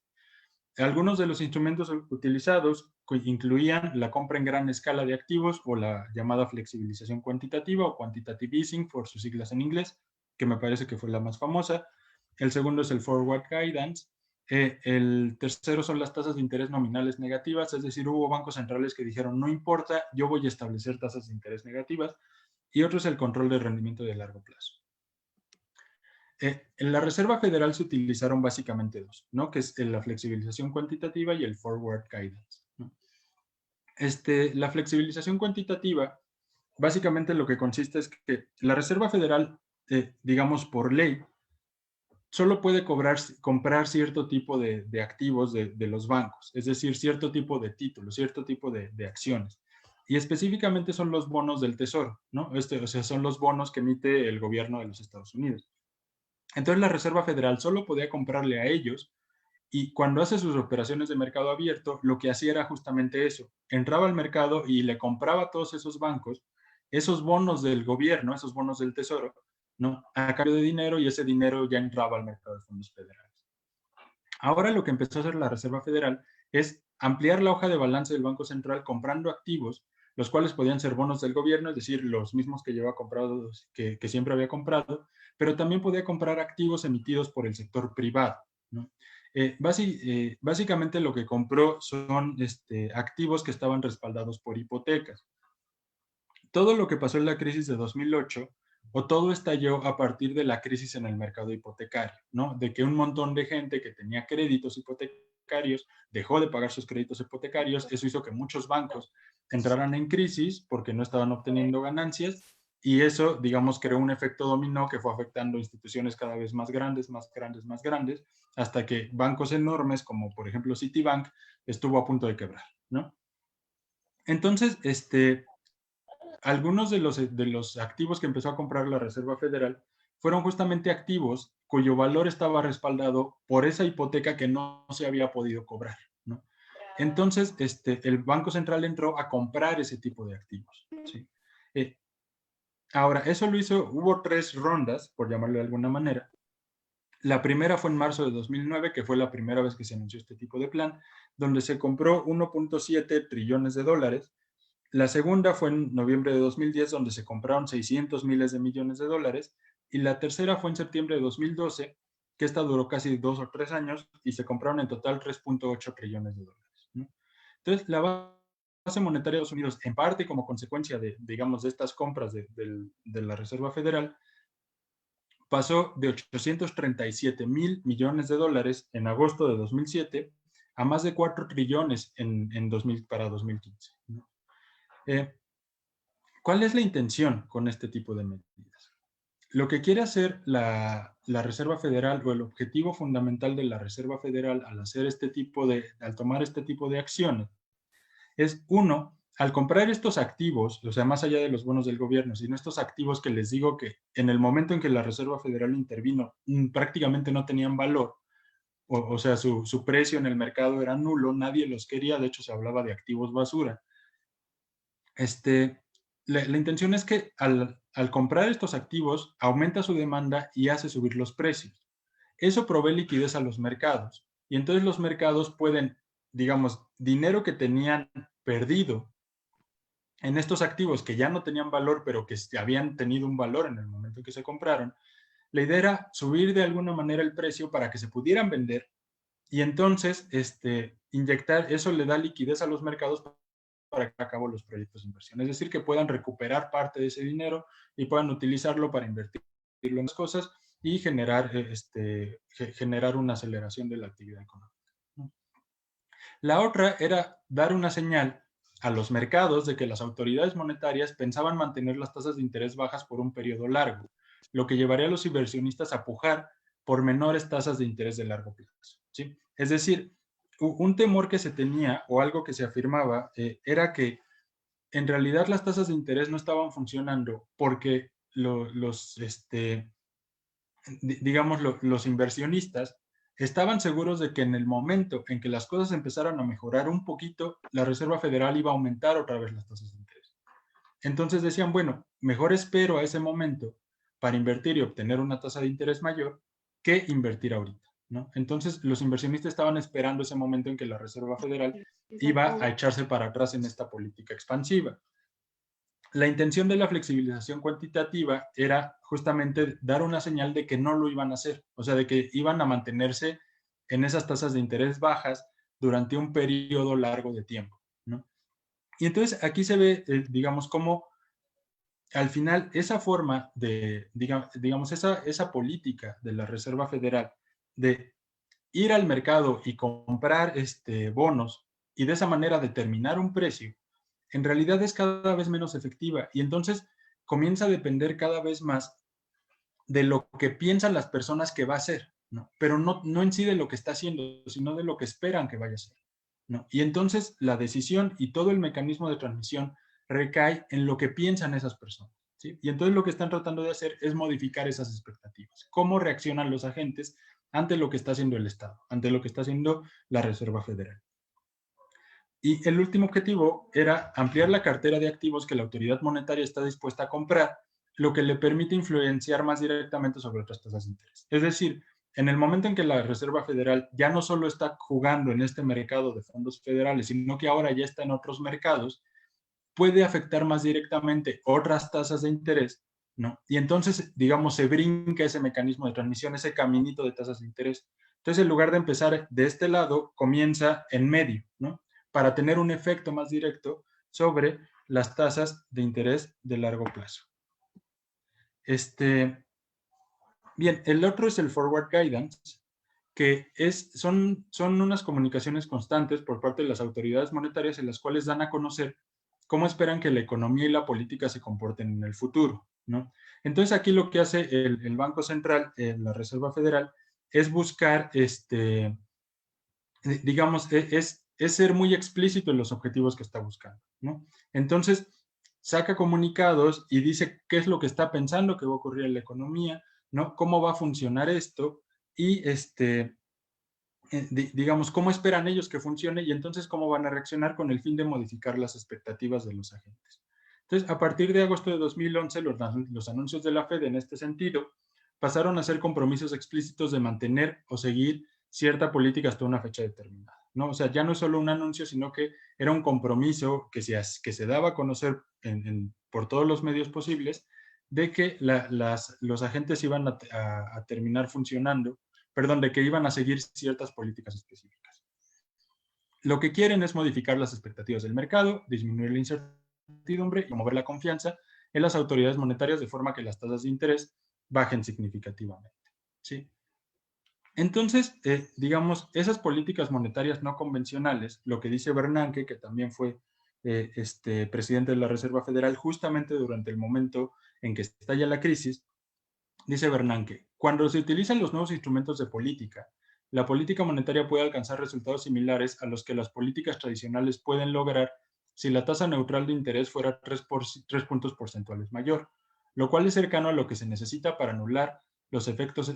Algunos de los instrumentos utilizados incluían la compra en gran escala de activos o la llamada flexibilización cuantitativa o quantitative easing por sus siglas en inglés, que me parece que fue la más famosa. El segundo es el forward guidance. El tercero son las tasas de interés nominales negativas, es decir, hubo bancos centrales que dijeron, no importa, yo voy a establecer tasas de interés negativas. Y otro es el control del rendimiento de largo plazo. En la Reserva Federal se utilizaron básicamente dos, ¿no? Que es la flexibilización cuantitativa y el forward guidance, ¿no? La flexibilización cuantitativa, básicamente lo que consiste es que la Reserva Federal, digamos por ley, solo puede comprar cierto tipo de activos de los bancos, es decir, cierto tipo de títulos, cierto tipo de acciones. Y específicamente son los bonos del Tesoro, ¿no? O sea, son los bonos que emite el gobierno de los Estados Unidos. Entonces la Reserva Federal solo podía comprarle a ellos y cuando hace sus operaciones de mercado abierto, lo que hacía era justamente eso. Entraba al mercado y le compraba a todos esos bancos esos bonos del gobierno, esos bonos del Tesoro, ¿no? A cambio de dinero y ese dinero ya entraba al mercado de fondos federales. Ahora lo que empezó a hacer la Reserva Federal es ampliar la hoja de balance del Banco Central comprando activos, los cuales podían ser bonos del gobierno, es decir, los mismos que lleva comprados, que siempre había comprado, pero también podía comprar activos emitidos por el sector privado, ¿no? Básicamente lo que compró son activos que estaban respaldados por hipotecas. Todo lo que pasó en la crisis de 2008, o todo estalló a partir de la crisis en el mercado hipotecario, ¿no? De que un montón de gente que tenía créditos hipotecarios dejó de pagar sus créditos hipotecarios, eso hizo que muchos bancos entraran en crisis porque no estaban obteniendo ganancias y eso, digamos, creó un efecto dominó que fue afectando instituciones cada vez más grandes, hasta que bancos enormes como, por ejemplo, Citibank, estuvo a punto de quebrar, ¿no? Entonces, algunos de los activos que empezó a comprar la Reserva Federal fueron justamente activos cuyo valor estaba respaldado por esa hipoteca que no se había podido cobrar, ¿no? Entonces, el Banco Central entró a comprar ese tipo de activos, ¿sí? Ahora, eso lo hizo, hubo 3 rondas, por llamarlo de alguna manera. La primera fue en marzo de 2009, que fue la primera vez que se anunció este tipo de plan, donde se compró 1.7 trillones de dólares. La segunda fue en noviembre de 2010, donde se compraron 600 miles de millones de dólares. Y la tercera fue en septiembre de 2012, que esta duró casi 2 o 3 años, y se compraron en total 3.8 trillones de dólares, ¿no? Entonces, la base monetaria de Estados Unidos, en parte como consecuencia de, digamos, de estas compras de la Reserva Federal, pasó de 837 mil millones de dólares en agosto de 2007 a más de 4 trillones para 2015, ¿no? ¿Cuál es la intención con este tipo de medidas? Lo que quiere hacer la Reserva Federal, o el objetivo fundamental de la Reserva Federal al tomar este tipo de acciones, es, uno, al comprar estos activos, o sea, más allá de los bonos del gobierno, sino estos activos que les digo que en el momento en que la Reserva Federal intervino, prácticamente no tenían valor, o sea, su precio en el mercado era nulo, nadie los quería, de hecho se hablaba de activos basura. La intención es que al comprar estos activos, aumenta su demanda y hace subir los precios. Eso provee liquidez a los mercados. Y entonces los mercados pueden, digamos, dinero que tenían perdido en estos activos que ya no tenían valor, pero que habían tenido un valor en el momento en que se compraron, la idea era subir de alguna manera el precio para que se pudieran vender y entonces inyectar, eso le da liquidez a los mercados para que a cabo los proyectos de inversión. Es decir, que puedan recuperar parte de ese dinero y puedan utilizarlo para invertirlo en las cosas y generar una aceleración de la actividad económica. La otra era dar una señal a los mercados de que las autoridades monetarias pensaban mantener las tasas de interés bajas por un periodo largo, lo que llevaría a los inversionistas a pujar por menores tasas de interés de largo plazo, ¿sí? Es decir, un temor que se tenía o algo que se afirmaba era que en realidad las tasas de interés no estaban funcionando porque los inversionistas estaban seguros de que en el momento en que las cosas empezaran a mejorar un poquito, la Reserva Federal iba a aumentar otra vez las tasas de interés. Entonces decían, bueno, mejor espero a ese momento para invertir y obtener una tasa de interés mayor que invertir ahorita, ¿no? Entonces los inversionistas estaban esperando ese momento en que la Reserva Federal iba a echarse para atrás en esta política expansiva. La intención de la flexibilización cuantitativa era justamente dar una señal de que no lo iban a hacer, o sea, de que iban a mantenerse en esas tasas de interés bajas durante un periodo largo de tiempo, ¿no? Y entonces aquí se ve, digamos, cómo al final esa forma de, digamos, esa política de la Reserva Federal de ir al mercado y comprar bonos y de esa manera determinar un precio, en realidad es cada vez menos efectiva y entonces comienza a depender cada vez más de lo que piensan las personas que va a hacer, ¿no? Pero no en sí de lo que está haciendo, sino de lo que esperan que vaya a hacer, ¿no? Y entonces la decisión y todo el mecanismo de transmisión recae en lo que piensan esas personas, ¿sí? Y entonces lo que están tratando de hacer es modificar esas expectativas. ¿Cómo reaccionan los agentes ante lo que está haciendo el Estado, ante lo que está haciendo la Reserva Federal? Y el último objetivo era ampliar la cartera de activos que la autoridad monetaria está dispuesta a comprar, lo que le permite influenciar más directamente sobre otras tasas de interés. Es decir, en el momento en que la Reserva Federal ya no solo está jugando en este mercado de fondos federales, sino que ahora ya está en otros mercados, puede afectar más directamente otras tasas de interés, ¿no? Y entonces, digamos, se brinca ese mecanismo de transmisión, ese caminito de tasas de interés. Entonces, en lugar de empezar de este lado, comienza en medio, ¿no? Para tener un efecto más directo sobre las tasas de interés de largo plazo. Bien, el otro es el Forward Guidance, que son unas comunicaciones constantes por parte de las autoridades monetarias en las cuales dan a conocer cómo esperan que la economía y la política se comporten en el futuro, ¿no? Entonces aquí lo que hace el Banco Central, la Reserva Federal, es buscar, digamos, es ser muy explícito en los objetivos que está buscando, ¿no? Entonces saca comunicados y dice qué es lo que está pensando que va a ocurrir en la economía, ¿no? Cómo va a funcionar esto y digamos, cómo esperan ellos que funcione y entonces cómo van a reaccionar con el fin de modificar las expectativas de los agentes. Entonces, a partir de agosto de 2011, los anuncios de la Fed en este sentido pasaron a ser compromisos explícitos de mantener o seguir cierta política hasta una fecha determinada, ¿no? O sea, ya no es solo un anuncio, sino que era un compromiso que se daba a conocer por todos los medios posibles de que los agentes iban a terminar funcionando, perdón, de que iban a seguir ciertas políticas específicas. Lo que quieren es modificar las expectativas del mercado, disminuir la incertidumbre y promover la confianza en las autoridades monetarias de forma que las tasas de interés bajen significativamente, ¿sí? Entonces, digamos, esas políticas monetarias no convencionales, lo que dice Bernanke, que también fue presidente de la Reserva Federal justamente durante el momento en que estalla la crisis, dice Bernanke, cuando se utilizan los nuevos instrumentos de política, la política monetaria puede alcanzar resultados similares a los que las políticas tradicionales pueden lograr si la tasa neutral de interés fuera 3 puntos porcentuales mayor, lo cual es cercano a lo que se necesita para anular los efectos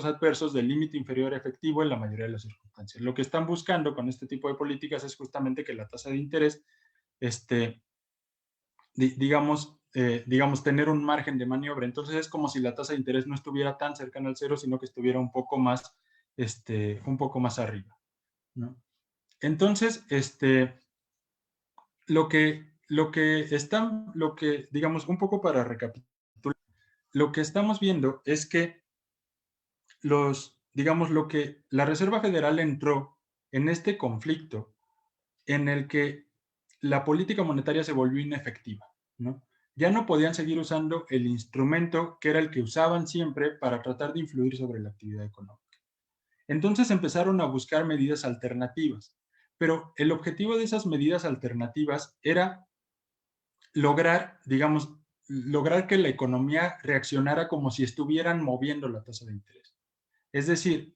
adversos del límite inferior efectivo en la mayoría de las circunstancias. Lo que están buscando con este tipo de políticas es justamente que la tasa de interés, digamos, tener un margen de maniobra. Entonces es como si la tasa de interés no estuviera tan cercana al cero, sino que estuviera un poco más arriba, ¿no? Entonces, digamos, un poco para recapitular, lo que estamos viendo es que la Reserva Federal entró en este conflicto en el que la política monetaria se volvió inefectiva, ¿no? Ya no podían seguir usando el instrumento que era el que usaban siempre para tratar de influir sobre la actividad económica. Entonces empezaron a buscar medidas alternativas, pero el objetivo de esas medidas alternativas era lograr que la economía reaccionara como si estuvieran moviendo la tasa de interés. Es decir,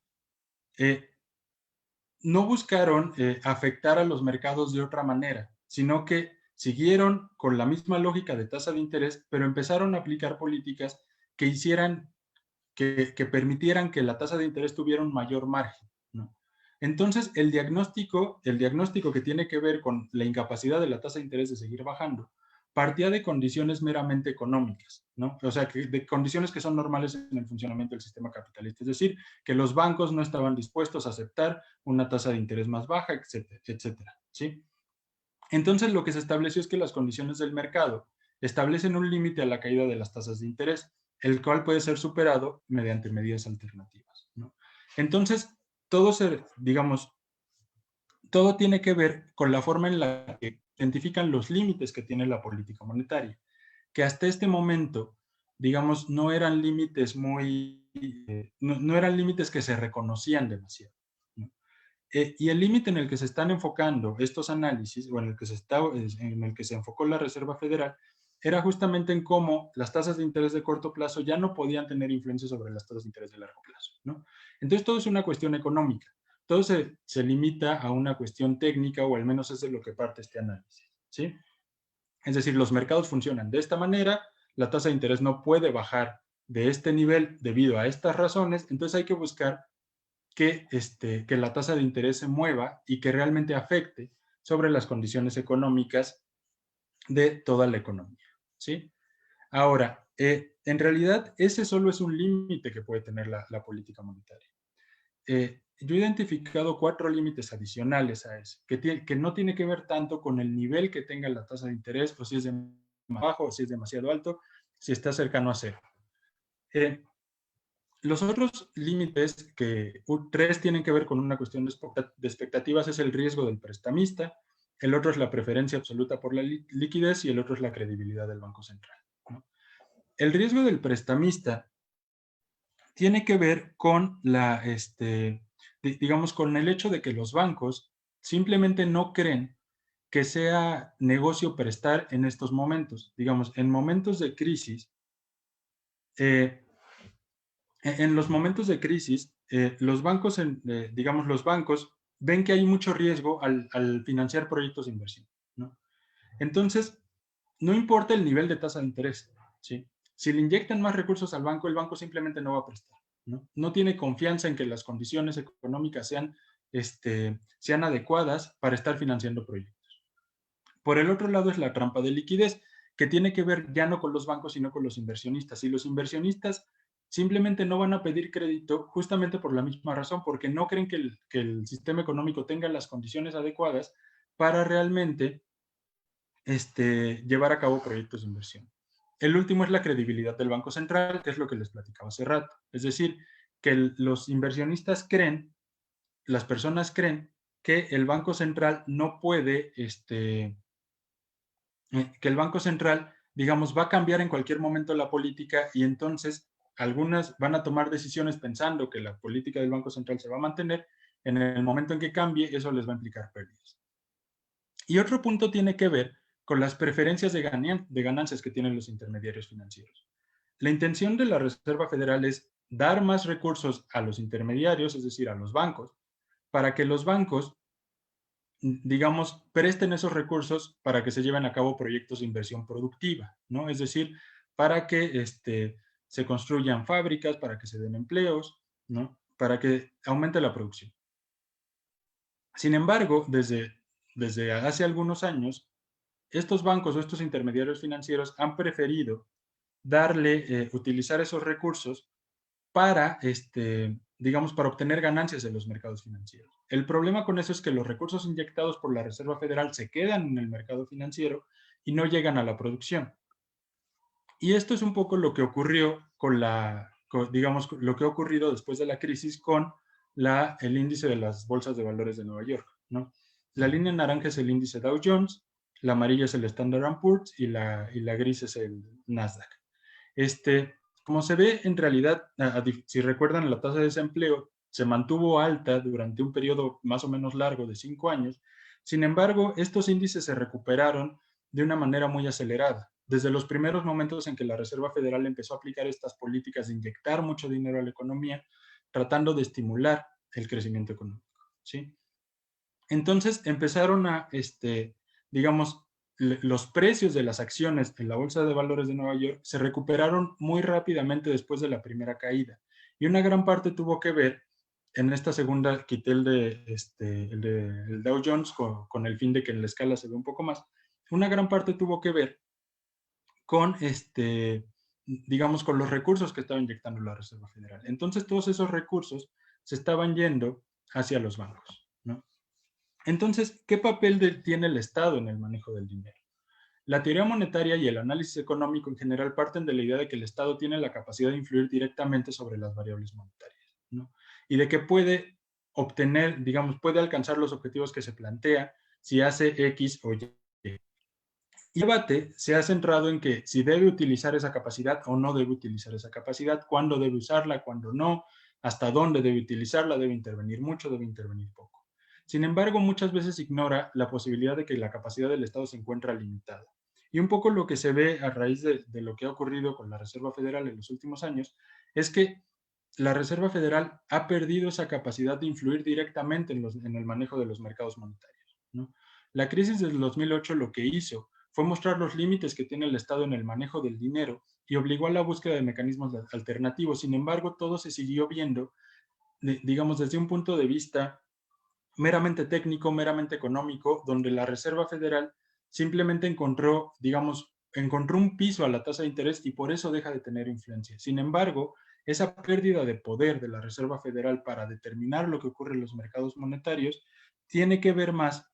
no buscaron afectar a los mercados de otra manera, sino que siguieron con la misma lógica de tasa de interés, pero empezaron a aplicar políticas que hicieran, que permitieran que la tasa de interés tuviera un mayor margen, ¿no? Entonces, el diagnóstico que tiene que ver con la incapacidad de la tasa de interés de seguir bajando, partía de condiciones meramente económicas, ¿no? O sea, de condiciones que son normales en el funcionamiento del sistema capitalista. Es decir, que los bancos no estaban dispuestos a aceptar una tasa de interés más baja, etcétera, etcétera, ¿sí? Entonces, lo que se estableció es que las condiciones del mercado establecen un límite a la caída de las tasas de interés, el cual puede ser superado mediante medidas alternativas, ¿no? Entonces, todo tiene que ver con la forma en la que identifican los límites que tiene la política monetaria, que hasta este momento, digamos, no eran límites no eran límites que se reconocían demasiado, ¿no? Y el límite en el que se están enfocando estos análisis, o en el que se enfocó la Reserva Federal, era justamente en cómo las tasas de interés de corto plazo ya no podían tener influencia sobre las tasas de interés de largo plazo, ¿no? Entonces, todo es una cuestión económica. Todo se limita a una cuestión técnica, o al menos es de lo que parte este análisis, ¿sí? Es decir, los mercados funcionan de esta manera, la tasa de interés no puede bajar de este nivel debido a estas razones, entonces hay que buscar que la tasa de interés se mueva y que realmente afecte sobre las condiciones económicas de toda la economía, ¿sí? Ahora, en realidad, ese solo es un límite que puede tener la política monetaria. Yo he identificado 4 límites adicionales a eso, que no tiene que ver tanto con el nivel que tenga la tasa de interés, o si es demasiado bajo, o si es demasiado alto, si está cercano a cero. Los otros límites, 3 tienen que ver con una cuestión de expectativas, es el riesgo del prestamista, el otro es la preferencia absoluta por la liquidez y el otro es la credibilidad del Banco Central, ¿no? El riesgo del prestamista tiene que ver con con el hecho de que los bancos simplemente no creen que sea negocio prestar en estos momentos. Digamos, en momentos de crisis, los momentos de crisis, los bancos ven que hay mucho riesgo al financiar proyectos de inversión, ¿no? Entonces, no importa el nivel de tasa de interés, ¿sí? Si le inyectan más recursos al banco, el banco simplemente no va a prestar, ¿no? No tiene confianza en que las condiciones económicas sean adecuadas para estar financiando proyectos. Por el otro lado es la trampa de liquidez, que tiene que ver ya no con los bancos, sino con los inversionistas. Y los inversionistas simplemente no van a pedir crédito justamente por la misma razón, porque no creen que el sistema económico tenga las condiciones adecuadas para realmente llevar a cabo proyectos de inversión. El último es la credibilidad del Banco Central, que es lo que les platicaba hace rato. Es decir, que los inversionistas creen, las personas creen que el Banco Central no puede, que el Banco Central, digamos, va a cambiar en cualquier momento la política, y entonces algunas van a tomar decisiones pensando que la política del Banco Central se va a mantener. En el momento en que cambie, eso les va a implicar pérdidas. Y otro punto tiene que ver con las preferencias de ganancias que tienen los intermediarios financieros. La intención de la Reserva Federal es dar más recursos a los intermediarios, es decir, a los bancos, para que los bancos digamos, presten esos recursos para que se lleven a cabo proyectos de inversión productiva, ¿no? Es decir, para que se construyan fábricas, para que se den empleos, ¿no? Para que aumente la producción. Sin embargo, desde hace algunos años, estos bancos o estos intermediarios financieros han preferido utilizar esos recursos para, digamos, para obtener ganancias de los mercados financieros. El problema con eso es que los recursos inyectados por la Reserva Federal se quedan en el mercado financiero y no llegan a la producción. Y esto es un poco lo que ocurrió digamos, lo que ha ocurrido después de la crisis con el índice de las bolsas de valores de Nueva York, ¿no? La línea naranja es el índice Dow Jones, la amarilla es el Standard & Poor's y la gris es el Nasdaq. Como se ve, en realidad, si recuerdan, la tasa de desempleo se mantuvo alta durante un periodo más o menos largo de 5 años. Sin embargo, estos índices se recuperaron de una manera muy acelerada. Desde los primeros momentos en que la Reserva Federal empezó a aplicar estas políticas de inyectar mucho dinero a la economía, tratando de estimular el crecimiento económico, ¿sí? Entonces empezaron digamos, los precios de las acciones en la Bolsa de Valores de Nueva York se recuperaron muy rápidamente después de la primera caída. Y una gran parte tuvo que ver, en esta segunda quité el Dow Jones con el fin de que en la escala se ve un poco más. Una gran parte tuvo que ver con, digamos, con los recursos que estaba inyectando la Reserva Federal. Entonces todos esos recursos se estaban yendo hacia los bancos, ¿no? Entonces, ¿qué papel tiene el Estado en el manejo del dinero? La teoría monetaria y el análisis económico en general parten de la idea de que el Estado tiene la capacidad de influir directamente sobre las variables monetarias, ¿no? Y de que puede obtener, digamos, puede alcanzar los objetivos que se plantea si hace X o Y. Y el debate se ha centrado en que si debe utilizar esa capacidad o no debe utilizar esa capacidad, cuándo debe usarla, cuándo no, hasta dónde debe utilizarla, debe intervenir mucho, debe intervenir poco. Sin embargo, muchas veces ignora la posibilidad de que la capacidad del Estado se encuentra limitada. Y un poco lo que se ve a raíz de lo que ha ocurrido con la Reserva Federal en los últimos años es que la Reserva Federal ha perdido esa capacidad de influir directamente en el manejo de los mercados monetarios, ¿no? La crisis del 2008 lo que hizo fue mostrar los límites que tiene el Estado en el manejo del dinero y obligó a la búsqueda de mecanismos alternativos. Sin embargo, todo se siguió viendo, digamos, desde un punto de vista meramente técnico, meramente económico, donde la Reserva Federal simplemente encontró un piso a la tasa de interés y por eso deja de tener influencia. Sin embargo, esa pérdida de poder de la Reserva Federal para determinar lo que ocurre en los mercados monetarios tiene que ver más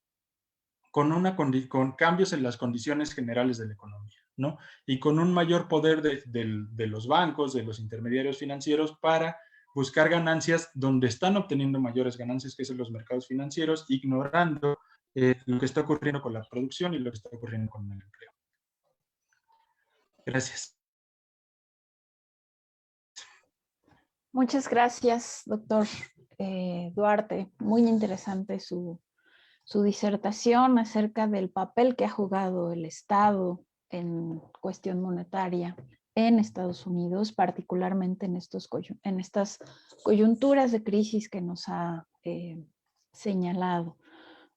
con cambios en las condiciones generales de la economía, ¿no? Y con un mayor poder de los bancos, de los intermediarios financieros para buscar ganancias donde están obteniendo mayores ganancias, que es en los mercados financieros, ignorando lo que está ocurriendo con la producción y lo que está ocurriendo con el empleo. Gracias. Muchas gracias, doctor Duarte. Muy interesante su disertación acerca del papel que ha jugado el Estado en cuestión monetaria en Estados Unidos, particularmente en estas coyunturas de crisis que nos ha señalado.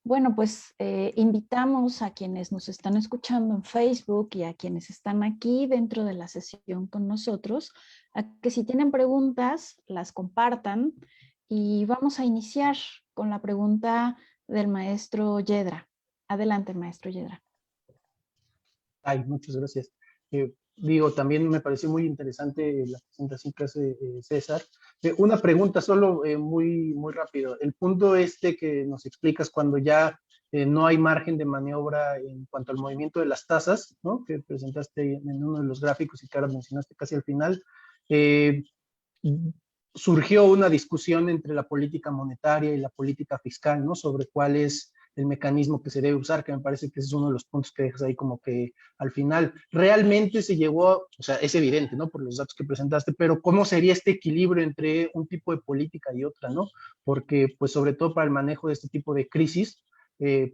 Bueno, pues invitamos a quienes nos están escuchando en Facebook y a quienes están aquí dentro de la sesión con nosotros, a que si tienen preguntas, las compartan y vamos a iniciar con la pregunta del maestro Yedra. Adelante, maestro Yedra. Ay, muchas gracias. También me pareció muy interesante la presentación que hace César. Una pregunta solo muy rápido. El punto que nos explicas cuando ya no hay margen de maniobra en cuanto al movimiento de las tasas, ¿no? Que presentaste en uno de los gráficos y que ahora mencionaste casi al final, surgió una discusión entre la política monetaria y la política fiscal, ¿no? Sobre cuál es el mecanismo que se debe usar, que me parece que ese es uno de los puntos que dejas ahí como que al final. Realmente se llegó, o sea, es evidente, ¿no? Por los datos que presentaste, pero ¿cómo sería este equilibrio entre un tipo de política y otra, ¿no? Porque, pues, sobre todo para el manejo de este tipo de crisis,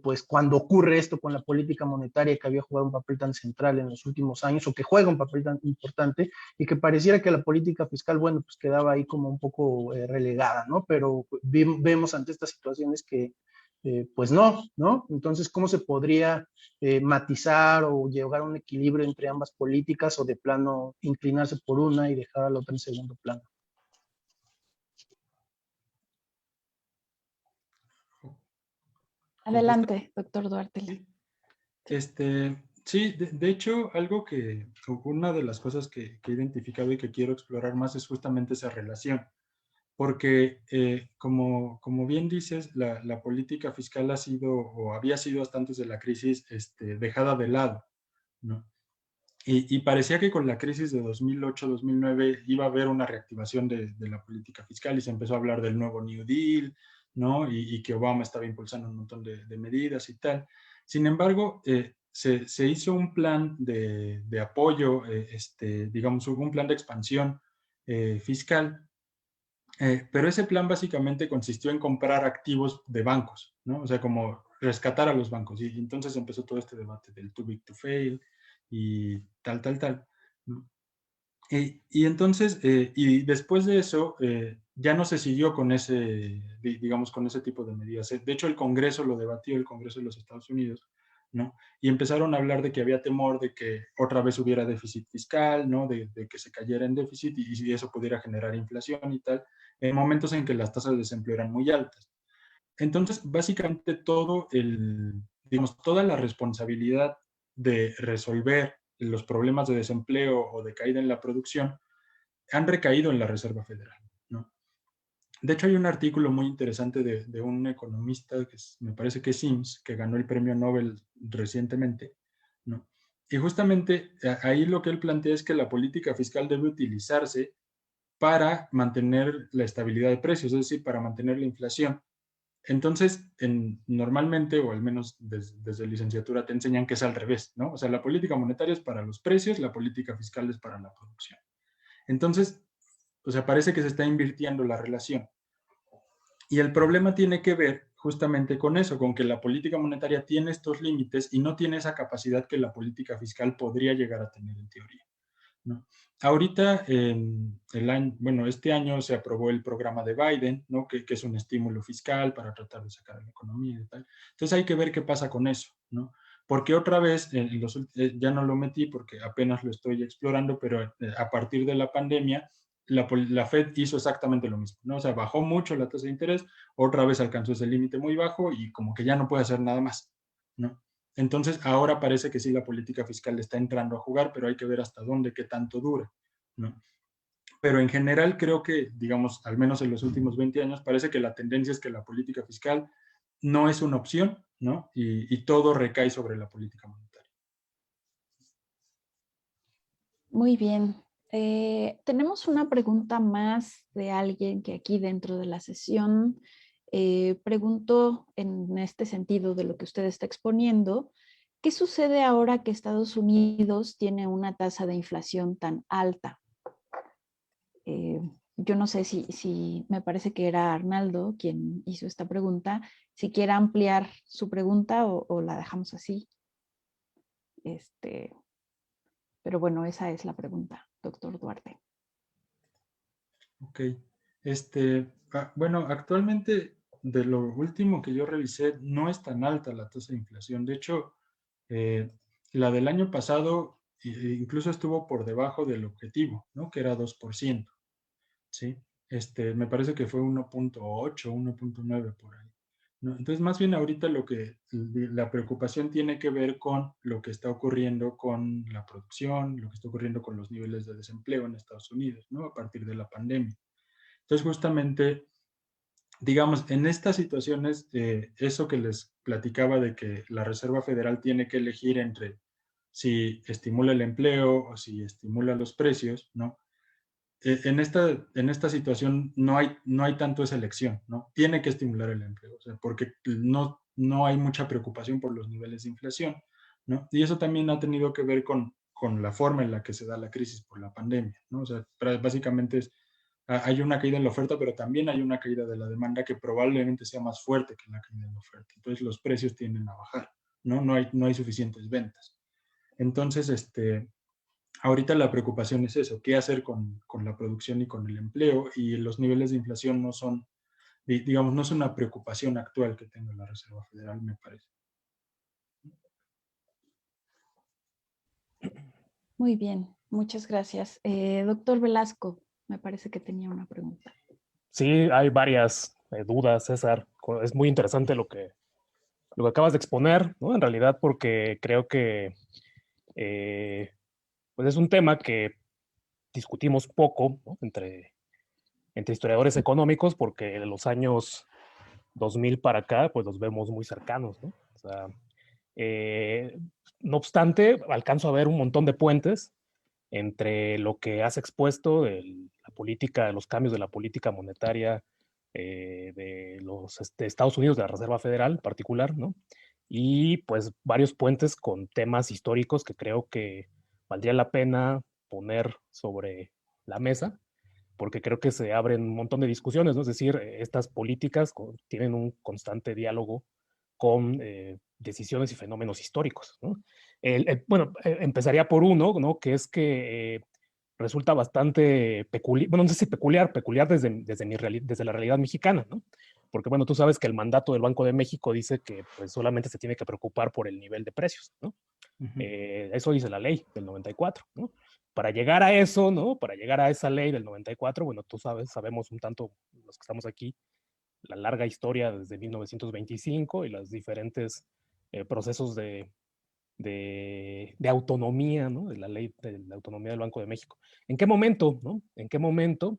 pues cuando ocurre esto con la política monetaria que había jugado un papel tan central en los últimos años, o que juega un papel tan importante, y que pareciera que la política fiscal, bueno, pues quedaba ahí como un poco relegada, ¿no? Pero vemos ante estas situaciones que pues no, ¿no? Entonces, ¿cómo se podría matizar o llegar a un equilibrio entre ambas políticas o de plano inclinarse por una y dejar a la otra en segundo plano? Adelante, doctor Duarte. Sí, de hecho, una de las cosas que he identificado y que quiero explorar más es justamente esa relación. Porque, como bien dices, la política fiscal ha sido o había sido hasta antes de la crisis dejada de lado, ¿no? Y parecía que con la crisis de 2008-2009 iba a haber una reactivación de la política fiscal y se empezó a hablar del nuevo New Deal, ¿no? Y que Obama estaba impulsando un montón de medidas y tal. Sin embargo, se hizo un plan de apoyo, digamos, hubo un plan de expansión fiscal, pero ese plan básicamente consistió en comprar activos de bancos, ¿no? O sea, como rescatar a los bancos. Y entonces empezó todo este debate del too big to fail y tal, ¿no? Y entonces, y después de eso, ya no se siguió con digamos, con ese tipo de medidas. De hecho, el Congreso lo debatió, el Congreso de los Estados Unidos, ¿no? Y empezaron a hablar de que había temor de que otra vez hubiera déficit fiscal, ¿no? De que se cayera en déficit y eso pudiera generar inflación y tal, en momentos en que las tasas de desempleo eran muy altas. Entonces, básicamente digamos, toda la responsabilidad de resolver los problemas de desempleo o de caída en la producción han recaído en la Reserva Federal, ¿no? De hecho, hay un artículo muy interesante de un economista, me parece que es Sims, que ganó el premio Nobel recientemente, ¿no? Y justamente ahí lo que él plantea es que la política fiscal debe utilizarse para mantener la estabilidad de precios, es decir, para mantener la inflación. Entonces, normalmente, o al menos desde licenciatura, te enseñan que es al revés, ¿no? O sea, la política monetaria es para los precios, la política fiscal es para la producción. Entonces, o sea, parece que se está invirtiendo la relación. Y el problema tiene que ver justamente con eso, con que la política monetaria tiene estos límites y no tiene esa capacidad que la política fiscal podría llegar a tener en teoría, ¿no? Ahorita, este año se aprobó el programa de Biden, ¿no? Que es un estímulo fiscal para tratar de sacar a la economía y tal. Entonces hay que ver qué pasa con eso, ¿no? Porque otra vez, ya no lo metí porque apenas lo estoy explorando, pero a partir de la pandemia, la Fed hizo exactamente lo mismo, ¿no? O sea, bajó mucho la tasa de interés, otra vez alcanzó ese límite muy bajo y como que ya no puede hacer nada más, ¿no? Entonces, ahora parece que sí la política fiscal está entrando a jugar, pero hay que ver hasta dónde, qué tanto dura, ¿no? Pero en general creo que, digamos, al menos en los últimos 20 años, parece que la tendencia es que la política fiscal no es una opción, ¿no? Y todo recae sobre la política monetaria. Muy bien. Tenemos una pregunta más de alguien que aquí dentro de la sesión preguntó en este sentido de lo que usted está exponiendo. ¿Qué sucede ahora que Estados Unidos tiene una tasa de inflación tan alta? Yo no sé si me parece que era Arnaldo quien hizo esta pregunta, si quiere ampliar su pregunta o la dejamos así. Pero bueno, esa es la pregunta, doctor Duarte. Ok. Bueno, actualmente, de lo último que yo revisé, no es tan alta la tasa de inflación. De hecho, la del año pasado incluso estuvo por debajo del objetivo, ¿no? Que era 2%, ¿sí? Me parece que fue 1.8, 1.9 por ahí, ¿no? Entonces, más bien ahorita la preocupación tiene que ver con lo que está ocurriendo con la producción, lo que está ocurriendo con los niveles de desempleo en Estados Unidos, ¿no? A partir de la pandemia. Entonces, justamente, digamos, en estas situaciones, eso que les platicaba de que la Reserva Federal tiene que elegir entre si estimula el empleo o si estimula los precios, ¿no? En esta situación no hay tanto esa elección, ¿no? Tiene que estimular el empleo, o sea, porque no hay mucha preocupación por los niveles de inflación, ¿no? Y eso también ha tenido que ver con la forma en la que se da la crisis por la pandemia, ¿no? O sea, básicamente hay una caída en la oferta, pero también hay una caída de la demanda que probablemente sea más fuerte que la caída en la oferta. Entonces los precios tienden a bajar, ¿no? No hay suficientes ventas. Entonces, ahorita la preocupación es eso, qué hacer con la producción y con el empleo, y los niveles de inflación digamos, no es una preocupación actual que tenga la Reserva Federal, me parece. Muy bien, muchas gracias. Doctor Velasco, me parece que tenía una pregunta. Sí, hay varias dudas, César. Es muy interesante lo que acabas de exponer, ¿no? En realidad, porque creo que pues es un tema que discutimos poco, ¿no? Entre historiadores económicos, porque de los años 2000 para acá, pues los vemos muy cercanos, ¿no? O sea, eh, no obstante, alcanzo a ver un montón de puentes entre lo que has expuesto de la política, de los cambios de la política monetaria de los Estados Unidos, de la Reserva Federal en particular, ¿no? Y pues varios puentes con temas históricos que creo que valdría la pena poner sobre la mesa, porque creo que se abren un montón de discusiones, ¿no? Es decir, estas políticas tienen un constante diálogo con decisiones y fenómenos históricos, ¿no? Bueno, empezaría por uno, ¿no? Que es que resulta bastante peculiar, bueno, no sé si peculiar desde la realidad mexicana, ¿no? Porque, bueno, tú sabes que el mandato del Banco de México dice que pues, solamente se tiene que preocupar por el nivel de precios, ¿no? Eso dice la ley del 94, ¿no? Para llegar a eso, ¿no? Para llegar a esa ley del 94, bueno, tú sabes, sabemos un tanto, los que estamos aquí, la larga historia desde 1925 y los diferentes procesos de autonomía, ¿no? De la ley de la autonomía del Banco de México. ¿En qué momento, no? ¿En qué momento?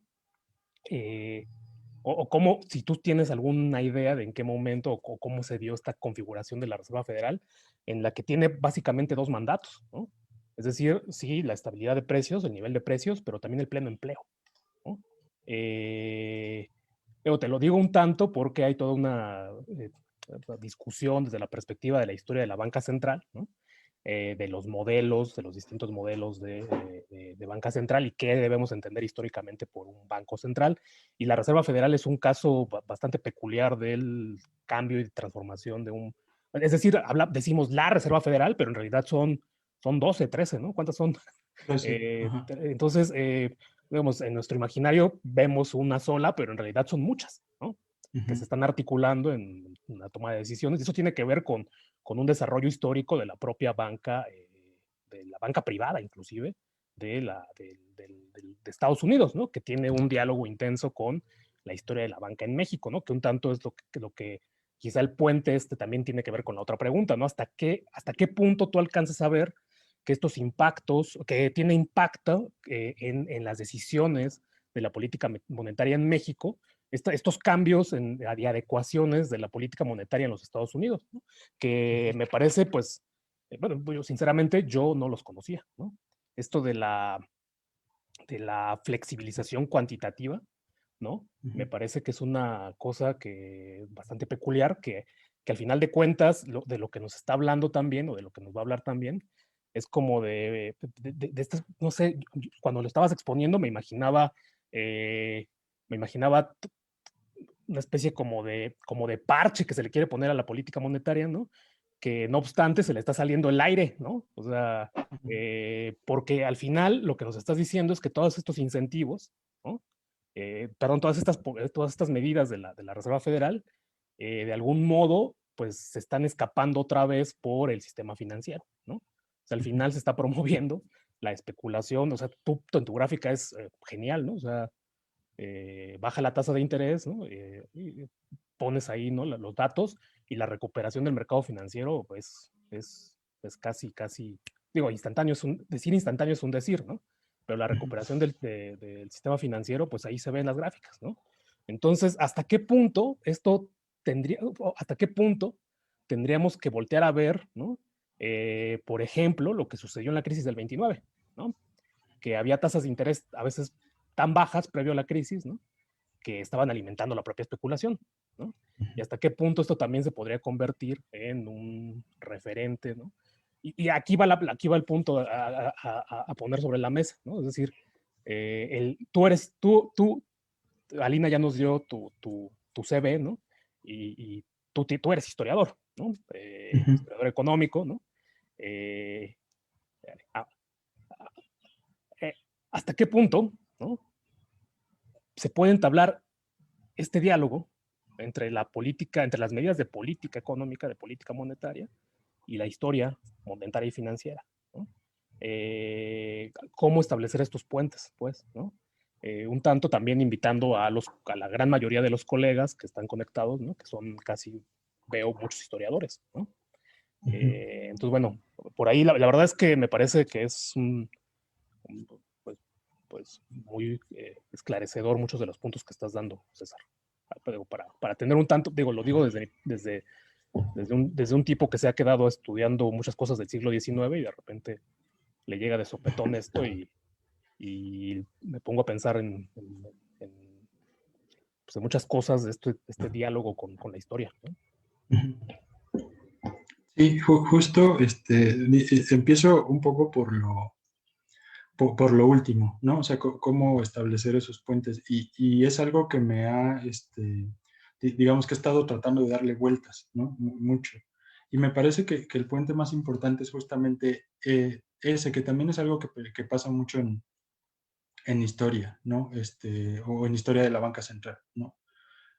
O cómo, si tú tienes alguna idea de en qué momento o cómo se dio esta configuración de la Reserva Federal, en la que tiene básicamente dos mandatos, ¿no? Es decir, sí, la estabilidad de precios, el nivel de precios, pero también el pleno empleo, ¿no? Te lo digo un tanto porque hay toda una discusión desde la perspectiva de la historia de la banca central, ¿no? De los modelos, de los distintos modelos de banca central y qué debemos entender históricamente por un banco central. Y la Reserva Federal es un caso bastante peculiar del cambio y transformación de un... Es decir, decimos la Reserva Federal, pero en realidad son 12, 13, ¿no? ¿Cuántas son? Entonces, digamos, en nuestro imaginario vemos una sola, pero en realidad son muchas, ¿no? Que se están articulando en una toma de decisiones. Y eso tiene que ver con un desarrollo histórico de la propia banca, de la banca privada inclusive, de Estados Unidos, ¿no? Que tiene un diálogo intenso con la historia de la banca en México, ¿no? Que un tanto es lo que quizá el puente también tiene que ver con la otra pregunta, ¿no? ¿Hasta qué punto tú alcanzas a ver que estos impactos, que tiene impacto en las decisiones de la política monetaria en México, estos cambios y adecuaciones de la política monetaria en los Estados Unidos, ¿no? Que me parece, pues, bueno, yo, sinceramente yo no los conocía, ¿no? Esto de la flexibilización cuantitativa, ¿no? Me parece que es una cosa que bastante peculiar, que al final de cuentas, de lo que nos está hablando también, o de lo que nos va a hablar también, es como de estas, no sé, cuando lo estabas exponiendo me imaginaba una especie como de parche que se le quiere poner a la política monetaria, ¿no? Que no obstante se le está saliendo el aire, ¿no? O sea, porque al final lo que nos estás diciendo es que todos estos incentivos, ¿no? Perdón, todas estas medidas de la Reserva Federal, de algún modo, pues se están escapando otra vez por el sistema financiero, ¿no? O sea, al final se está promoviendo la especulación, o sea, tú en tu gráfica es genial, ¿no? O sea, baja la tasa de interés, ¿no? Y pones ahí, ¿no? Los datos y la recuperación del mercado financiero, pues, es casi, digo, instantáneo decir instantáneo es un decir, ¿no? Pero la recuperación del sistema financiero, pues ahí se ven las gráficas, ¿no? Entonces, ¿hasta qué punto hasta qué punto tendríamos que voltear a ver, ¿no? Por ejemplo, lo que sucedió en la crisis del 29, ¿no? Que había tasas de interés a veces tan bajas previo a la crisis, ¿no? Que estaban alimentando la propia especulación, ¿no? Y hasta qué punto esto también se podría convertir en un referente, ¿no? Y aquí va el punto a poner sobre la mesa, ¿no? Es decir, tú, Alina ya nos dio tu CV, ¿no? Y tú eres historiador, ¿no? Historiador económico, ¿no? Eh, a- ¿Hasta qué punto, ¿no? Se puede entablar este diálogo, entre la política, entre las medidas de política económica, de política monetaria, y la historia monetaria y financiera, ¿no? Cómo establecer estos puentes, pues, ¿no? Un tanto también invitando a la gran mayoría de los colegas que están conectados, ¿no? Que son casi, veo muchos historiadores, ¿no? Entonces, bueno, por ahí la verdad es que me parece que es pues muy esclarecedor muchos de los puntos que estás dando, César. Para tener un tanto, digo, lo digo desde un tipo que se ha quedado estudiando muchas cosas del siglo XIX y de repente le llega de sopetón esto y me pongo a pensar pues en muchas cosas de este diálogo con la historia, ¿no? Sí, justo empiezo un poco por lo último, ¿no? O sea, cómo establecer esos puentes. Y es algo que me ha, digamos que he estado tratando de darle vueltas, ¿no? Mucho. Y me parece que el puente más importante es justamente ese, que también es algo que pasa mucho en historia, ¿no? O en historia de la banca central, ¿no?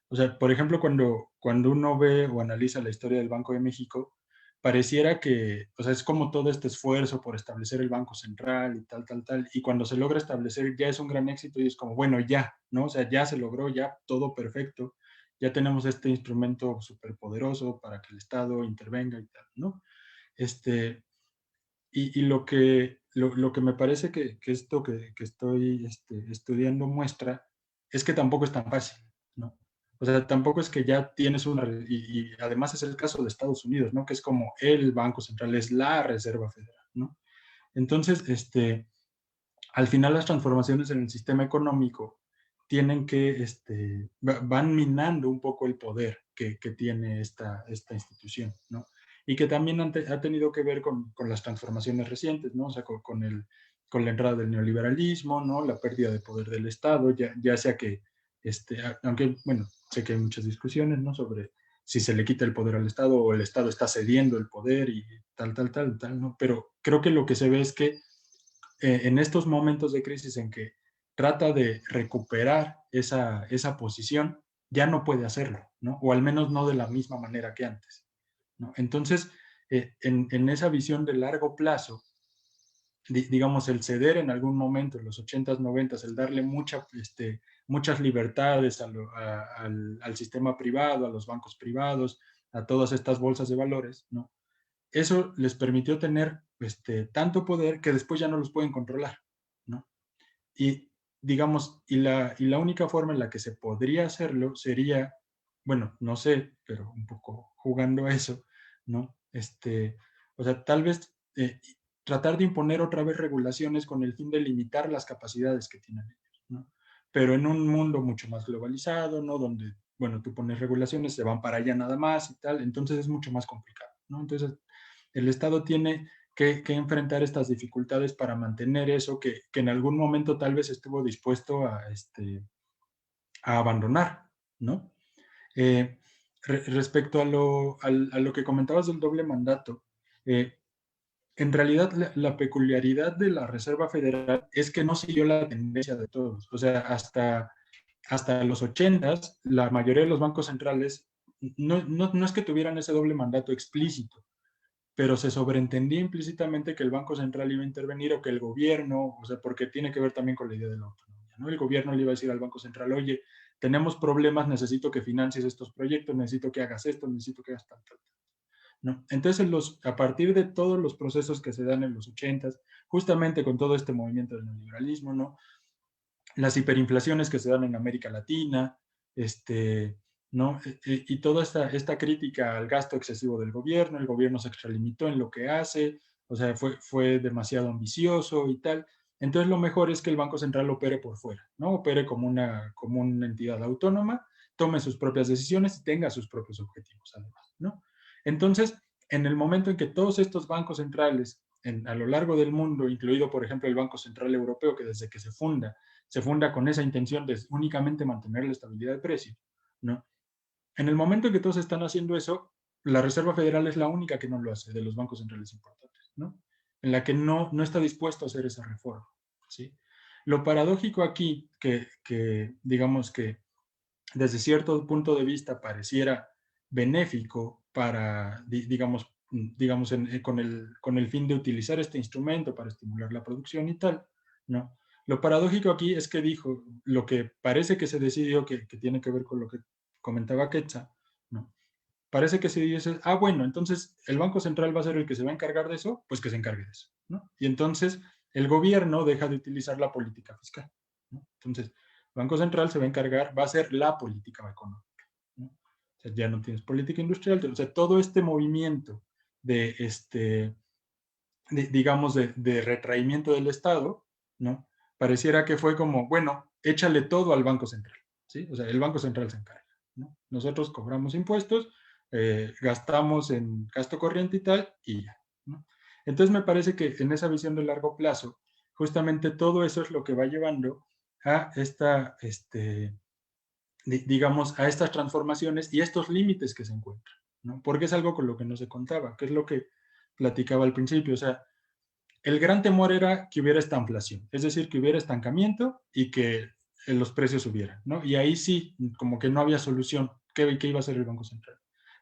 O sea, por ejemplo, cuando uno ve o analiza la historia del Banco de México, pareciera que, o sea, es como todo este esfuerzo por establecer el Banco Central y tal, y cuando se logra establecer ya es un gran éxito y es como, bueno, ya, ¿no? O sea, ya se logró, ya todo perfecto, ya tenemos este instrumento súper poderoso para que el Estado intervenga y tal, ¿no? Y lo que me parece que esto que estoy estudiando muestra es que tampoco es tan fácil, ¿no? O sea, tampoco es que ya tienes y además es el caso de Estados Unidos, ¿no? Que es como el Banco Central, es la Reserva Federal, ¿no? Entonces, al final las transformaciones en el sistema económico tienen que, van minando un poco el poder que tiene esta institución, ¿no? Y que también ha tenido que ver con las transformaciones recientes, ¿no? O sea, con la entrada del neoliberalismo, ¿no? La pérdida de poder del Estado, ya sea que, aunque, bueno, sé que hay muchas discusiones, ¿no? Sobre si se le quita el poder al Estado o el Estado está cediendo el poder y tal, ¿no? Pero creo que lo que se ve es que en estos momentos de crisis en que trata de recuperar esa posición, ya no puede hacerlo, ¿no? O al menos no de la misma manera que antes, ¿no? Entonces, en esa visión de largo plazo, digamos, el ceder en algún momento, en los 80s, 90s, el darle muchas libertades al sistema privado, a los bancos privados, a todas estas bolsas de valores, ¿no? Eso les permitió tener tanto poder que después ya no los pueden controlar, ¿no? Y digamos, y la única forma en la que se podría hacerlo sería, bueno, no sé, pero un poco jugando a eso, ¿no? O sea, tal vez tratar de imponer otra vez regulaciones con el fin de limitar las capacidades que tienen ellos, ¿no? Pero en un mundo mucho más globalizado, ¿no? Donde, bueno, tú pones regulaciones, se van para allá nada más y tal, entonces es mucho más complicado, ¿no? Entonces, el Estado tiene que enfrentar estas dificultades para mantener eso que en algún momento tal vez estuvo dispuesto a abandonar, ¿no? Respecto a lo que comentabas del doble mandato, en realidad la peculiaridad de la Reserva Federal es que no siguió la tendencia de todos. O sea, hasta los 80s, la mayoría de los bancos centrales no es que tuvieran ese doble mandato explícito, pero se sobreentendía implícitamente que el Banco Central iba a intervenir o que el gobierno, o sea, porque tiene que ver también con la idea de la autonomía, ¿no? El gobierno le iba a decir al Banco Central, oye, tenemos problemas, necesito que financies estos proyectos, necesito que hagas esto, necesito que hagas tal, ¿no? Entonces, a partir de todos los procesos que se dan en los 80s, justamente con todo este movimiento del neoliberalismo, ¿no? Las hiperinflaciones que se dan en América Latina, ¿no? Y toda esta crítica al gasto excesivo del gobierno, el gobierno se extralimitó en lo que hace, o sea, fue demasiado ambicioso y tal. Entonces lo mejor es que el Banco Central opere por fuera, ¿no? Opere como una entidad autónoma, tome sus propias decisiones y tenga sus propios objetivos, además, ¿no? Entonces, en el momento en que todos estos bancos centrales a lo largo del mundo, incluido, por ejemplo, el Banco Central Europeo, que desde que se funda con esa intención de únicamente mantener la estabilidad de precio, ¿no? En el momento en que todos están haciendo eso, la Reserva Federal es la única que no lo hace de los bancos centrales importantes, ¿no? En la que no está dispuesto a hacer esa reforma, ¿sí? Lo paradójico aquí, que digamos que desde cierto punto de vista pareciera benéfico para, digamos, con el fin de utilizar este instrumento para estimular la producción y tal, ¿no? Lo paradójico aquí es que dijo, lo que parece que se decidió, que tiene que ver con lo que comentaba Quetzal, ¿no? Parece que se dice, bueno, entonces el Banco Central va a ser el que se va a encargar de eso, pues que se encargue de eso, ¿no? Y entonces el gobierno deja de utilizar la política fiscal, ¿no? Entonces, el Banco Central se va a encargar, va a ser la política económica, ¿no? O sea, ya no tienes política industrial, o sea, todo este movimiento de digamos, de retraimiento del Estado, ¿no? Pareciera que fue como, bueno, échale todo al Banco Central, ¿sí? O sea, el Banco Central se encarga, ¿no? Nosotros cobramos impuestos, gastamos en gasto corriente y tal, y ya, ¿no? Entonces me parece que en esa visión de largo plazo, justamente todo eso es lo que va llevando a digamos, a estas transformaciones y estos límites que se encuentran, ¿no? Porque es algo con lo que no se contaba, que es lo que platicaba al principio, o sea, el gran temor era que hubiera esta inflación, es decir, que hubiera estancamiento y que los precios subieran, ¿no? Y ahí sí, como que no había solución, ¿qué iba a hacer el Banco Central?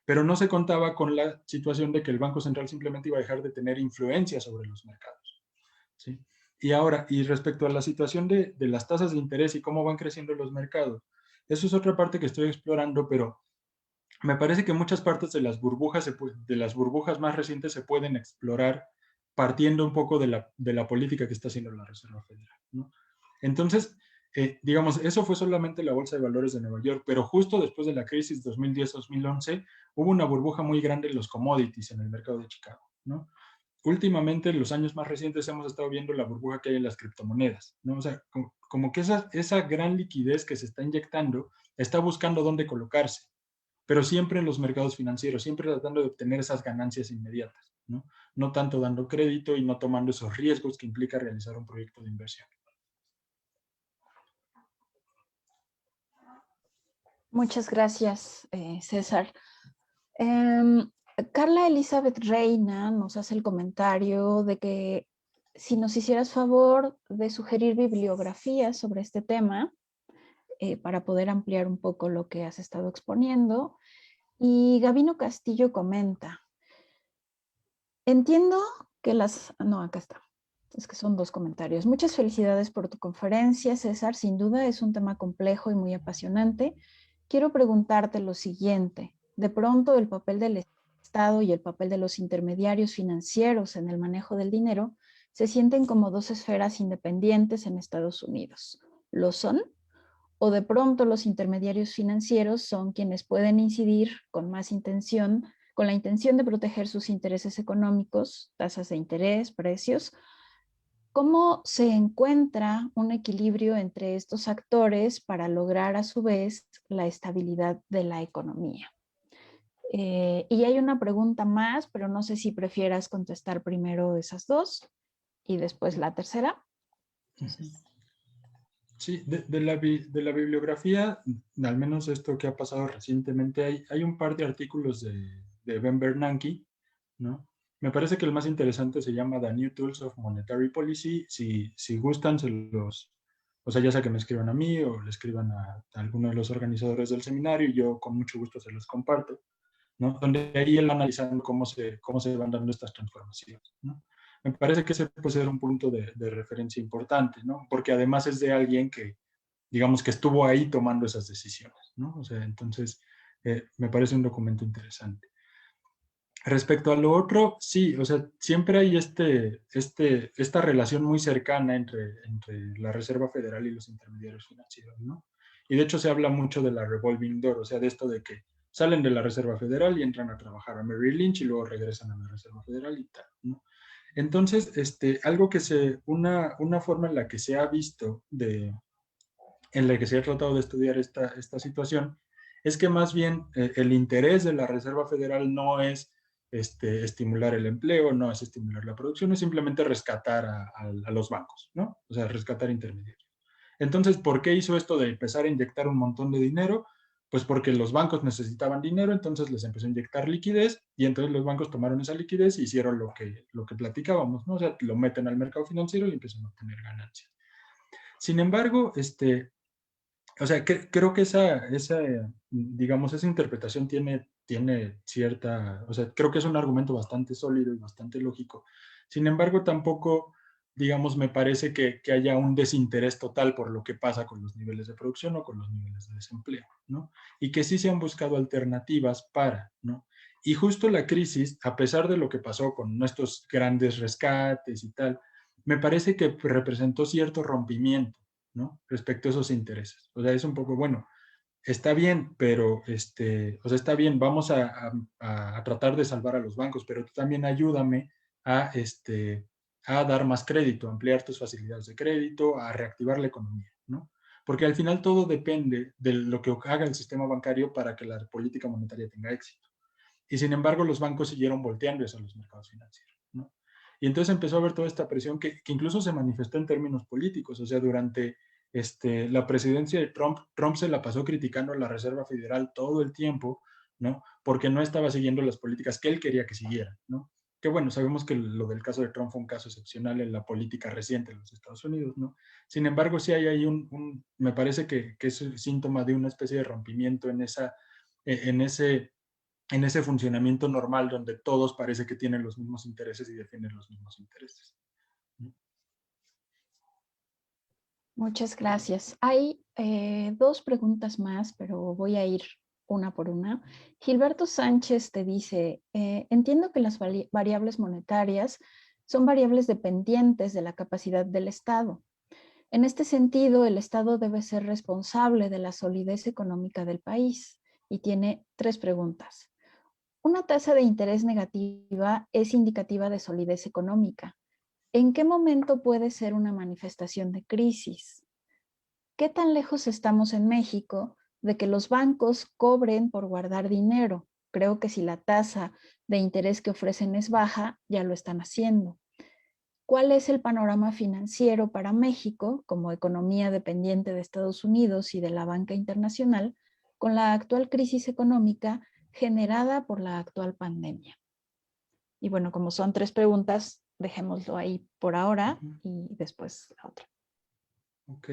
Pero no se contaba con la situación de que el Banco Central simplemente iba a dejar de tener influencia sobre los mercados, ¿sí? Y ahora, y respecto a la situación de las tasas de interés y cómo van creciendo los mercados, eso es otra parte que estoy explorando, pero me parece que muchas partes de las burbujas, de las burbujas más recientes se pueden explorar partiendo un poco de la política que está haciendo la Reserva Federal, ¿no? Entonces, digamos, eso fue solamente la Bolsa de Valores de Nueva York, pero justo después de la crisis 2010-2011 hubo una burbuja muy grande en los commodities en el mercado de Chicago, ¿no? Últimamente, en los años más recientes, hemos estado viendo la burbuja que hay en las criptomonedas, ¿no? O sea, como que esa gran liquidez que se está inyectando está buscando dónde colocarse, pero siempre en los mercados financieros, siempre tratando de obtener esas ganancias inmediatas, ¿no? No tanto dando crédito y no tomando esos riesgos que implica realizar un proyecto de inversión. Muchas gracias, César. Carla Elizabeth Reina nos hace el comentario de que si nos hicieras favor de sugerir bibliografías sobre este tema para poder ampliar un poco lo que has estado exponiendo. Y Gabino Castillo comenta, entiendo que acá está. Es que son dos comentarios. Muchas felicidades por tu conferencia, César. Sin duda es un tema complejo y muy apasionante. Quiero preguntarte lo siguiente. De pronto, el papel del Estado y el papel de los intermediarios financieros en el manejo del dinero se sienten como dos esferas independientes en Estados Unidos. ¿Lo son? ¿O de pronto los intermediarios financieros son quienes pueden incidir con más intención, con la intención de proteger sus intereses económicos, tasas de interés, precios? ¿Cómo se encuentra un equilibrio entre estos actores para lograr a su vez la estabilidad de la economía? Y hay una pregunta más, pero no sé si prefieras contestar primero esas dos y después la tercera. Entonces, sí, de la bibliografía, al menos esto que ha pasado recientemente, hay un par de artículos de Ben Bernanke, ¿no? Me parece que el más interesante se llama The New Tools of Monetary Policy. Si gustan, o sea, ya sea que me escriban a mí o le escriban a alguno de los organizadores del seminario, y yo con mucho gusto se los comparto, ¿no? Donde ahí él analizando cómo se van dando estas transformaciones, ¿no? Me parece que ese puede ser un punto de referencia importante, ¿no? Porque además es de alguien que, digamos, que estuvo ahí tomando esas decisiones, ¿no? O sea, entonces, me parece un documento interesante. Respecto a lo otro, sí, o sea, siempre hay esta relación muy cercana entre la Reserva Federal y los intermediarios financieros, ¿no? Y de hecho se habla mucho de la revolving door, o sea, de esto de que salen de la Reserva Federal y entran a trabajar a Merrill Lynch y luego regresan a la Reserva Federal y tal, ¿no? Entonces, algo una forma en la que se ha visto, en la que se ha tratado de estudiar esta situación, es que más bien el interés de la Reserva Federal no es estimular el empleo, no es estimular la producción, es simplemente rescatar a los bancos, ¿no? O sea, rescatar intermediarios. Entonces, ¿por qué hizo esto de empezar a inyectar un montón de dinero? Pues porque los bancos necesitaban dinero, entonces les empezó a inyectar liquidez y entonces los bancos tomaron esa liquidez y hicieron lo que platicábamos, ¿no? O sea, lo meten al mercado financiero y empiezan a obtener ganancias. Sin embargo, o sea, creo que digamos, esa interpretación tiene cierta, o sea, creo que es un argumento bastante sólido y bastante lógico. Sin embargo, tampoco, digamos, me parece que haya un desinterés total por lo que pasa con los niveles de producción o con los niveles de desempleo, ¿no? Y que sí se han buscado alternativas ¿no? Y justo la crisis, a pesar de lo que pasó con estos grandes rescates y tal, me parece que representó cierto rompimiento, ¿no? Respecto a esos intereses. O sea, es un poco, bueno, está bien, pero, o sea, está bien, vamos a tratar de salvar a los bancos, pero tú también ayúdame a, a dar más crédito, a ampliar tus facilidades de crédito, a reactivar la economía, ¿no? Porque al final todo depende de lo que haga el sistema bancario para que la política monetaria tenga éxito. Y sin embargo, los bancos siguieron volteando eso a los mercados financieros, ¿no? Y entonces empezó a haber toda esta presión que incluso se manifestó en términos políticos. O sea, durante la presidencia de Trump se la pasó criticando a la Reserva Federal todo el tiempo, ¿no? Porque no estaba siguiendo las políticas que él quería que siguiera, ¿no? Que bueno, sabemos que lo del caso de Trump fue un caso excepcional en la política reciente de los Estados Unidos, ¿no? Sin embargo, sí hay ahí me parece que es el síntoma de una especie de rompimiento en ese funcionamiento normal donde todos parece que tienen los mismos intereses y defienden los mismos intereses. Muchas gracias. Hay dos preguntas más, pero voy a ir una por una. Gilberto Sánchez te dice, entiendo que las variables monetarias son variables dependientes de la capacidad del Estado. En este sentido, el Estado debe ser responsable de la solidez económica del país. Y tiene tres preguntas. Una tasa de interés negativa es indicativa de solidez económica. ¿En qué momento puede ser una manifestación de crisis? ¿Qué tan lejos estamos en México de que los bancos cobren por guardar dinero? Creo que si la tasa de interés que ofrecen es baja, ya lo están haciendo. ¿Cuál es el panorama financiero para México como economía dependiente de Estados Unidos y de la banca internacional con la actual crisis económica generada por la actual pandemia? Y bueno, como son tres preguntas, dejémoslo ahí por ahora y después la otra. Ok.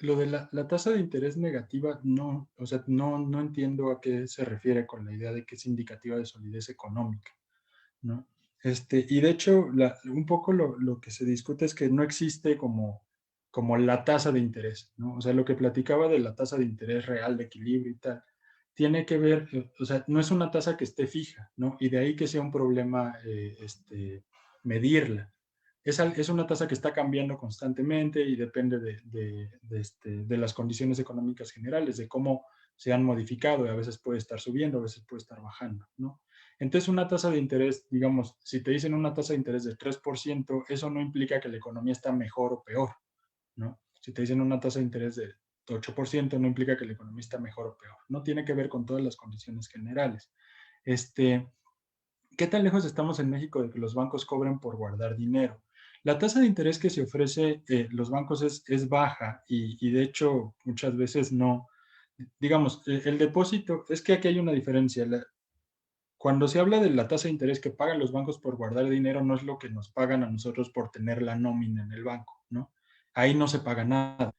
Lo de la tasa de interés negativa, no, o sea, no entiendo a qué se refiere con la idea de que es indicativa de solidez económica, ¿no? Y de hecho, un poco lo que se discute es que no existe como la tasa de interés, ¿no? O sea, lo que platicaba de la tasa de interés real, de equilibrio y tal, tiene que ver, o sea, no es una tasa que esté fija, ¿no? Y de ahí que sea un problema medirla. Es una tasa que está cambiando constantemente y depende de las condiciones económicas generales, de cómo se han modificado, y a veces puede estar subiendo, a veces puede estar bajando, ¿no? Entonces, una tasa de interés, digamos, si te dicen una tasa de interés del 3%, eso no implica que la economía está mejor o peor, ¿no? Si te dicen una tasa de interés de 8%, no implica que la economía está mejor o peor. No tiene que ver con todas las condiciones generales. ¿Qué tan lejos estamos en México de que los bancos cobren por guardar dinero? La tasa de interés que se ofrece los bancos es baja y de hecho muchas veces no. Digamos, el depósito, es que aquí hay una diferencia. Cuando se habla de la tasa de interés que pagan los bancos por guardar dinero, no es lo que nos pagan a nosotros por tener la nómina en el banco, ¿no? Ahí no se paga nada.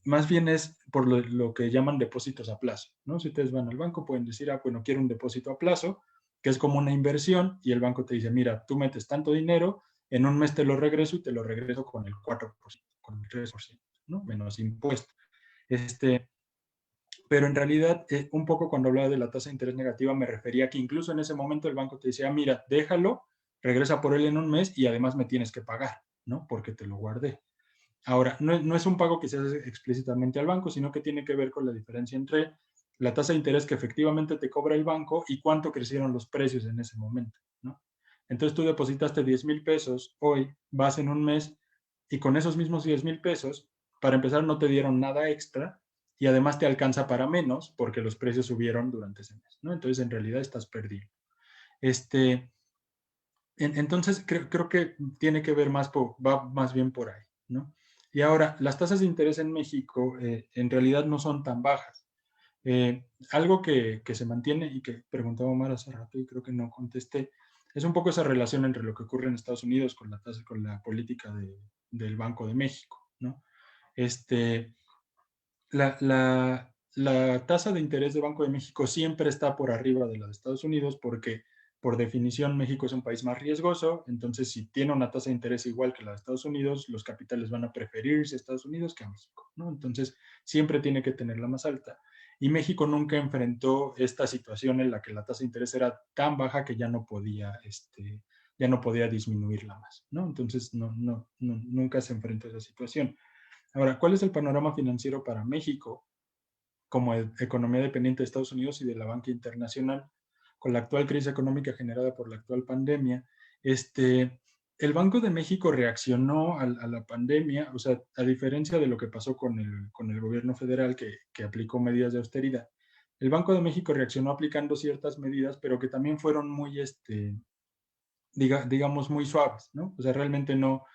Más bien es por lo que llaman depósitos a plazo, ¿no? Si ustedes van al banco pueden decir, bueno, quiero un depósito a plazo, que es como una inversión, y el banco te dice, mira, tú metes tanto dinero, en un mes te lo regreso y te lo regreso con el 4%, con el 3%, ¿no? Menos impuesto. Pero en realidad, un poco cuando hablaba de la tasa de interés negativa, me refería a que incluso en ese momento el banco te decía, mira, déjalo, regresa por él en un mes y además me tienes que pagar, ¿no? Porque te lo guardé. Ahora, no es un pago que se hace explícitamente al banco, sino que tiene que ver con la diferencia entre la tasa de interés que efectivamente te cobra el banco y cuánto crecieron los precios en ese momento, ¿no? Entonces tú depositaste 10,000 pesos, hoy vas en un mes y con esos mismos 10,000 pesos, para empezar no te dieron nada extra y además te alcanza para menos porque los precios subieron durante ese mes, ¿no? Entonces en realidad estás perdido. Entonces creo que tiene que ver va más bien por ahí, ¿no? Y ahora, las tasas de interés en México en realidad no son tan bajas. Algo que se mantiene y que preguntaba Omar hace rato y creo que no contesté, es un poco esa relación entre lo que ocurre en Estados Unidos con la tasa, con la política del Banco de México, ¿no? la tasa de interés de Banco de México siempre está por arriba de la de Estados Unidos porque, por definición, México es un país más riesgoso. Entonces, si tiene una tasa de interés igual que la de Estados Unidos, los capitales van a preferirse a Estados Unidos que a México, ¿no? Entonces, siempre tiene que tenerla más alta. Y México nunca enfrentó esta situación en la que la tasa de interés era tan baja que ya no podía disminuirla más, ¿no? Entonces, nunca se enfrentó a esa situación. Ahora, ¿cuál es el panorama financiero para México como economía dependiente de Estados Unidos y de la banca internacional? Con la actual crisis económica generada por la actual pandemia, el Banco de México reaccionó a la pandemia, o sea, a diferencia de lo que pasó con el gobierno federal que aplicó medidas de austeridad. El Banco de México reaccionó aplicando ciertas medidas, pero que también fueron muy, digamos, muy suaves, ¿no? O sea, realmente no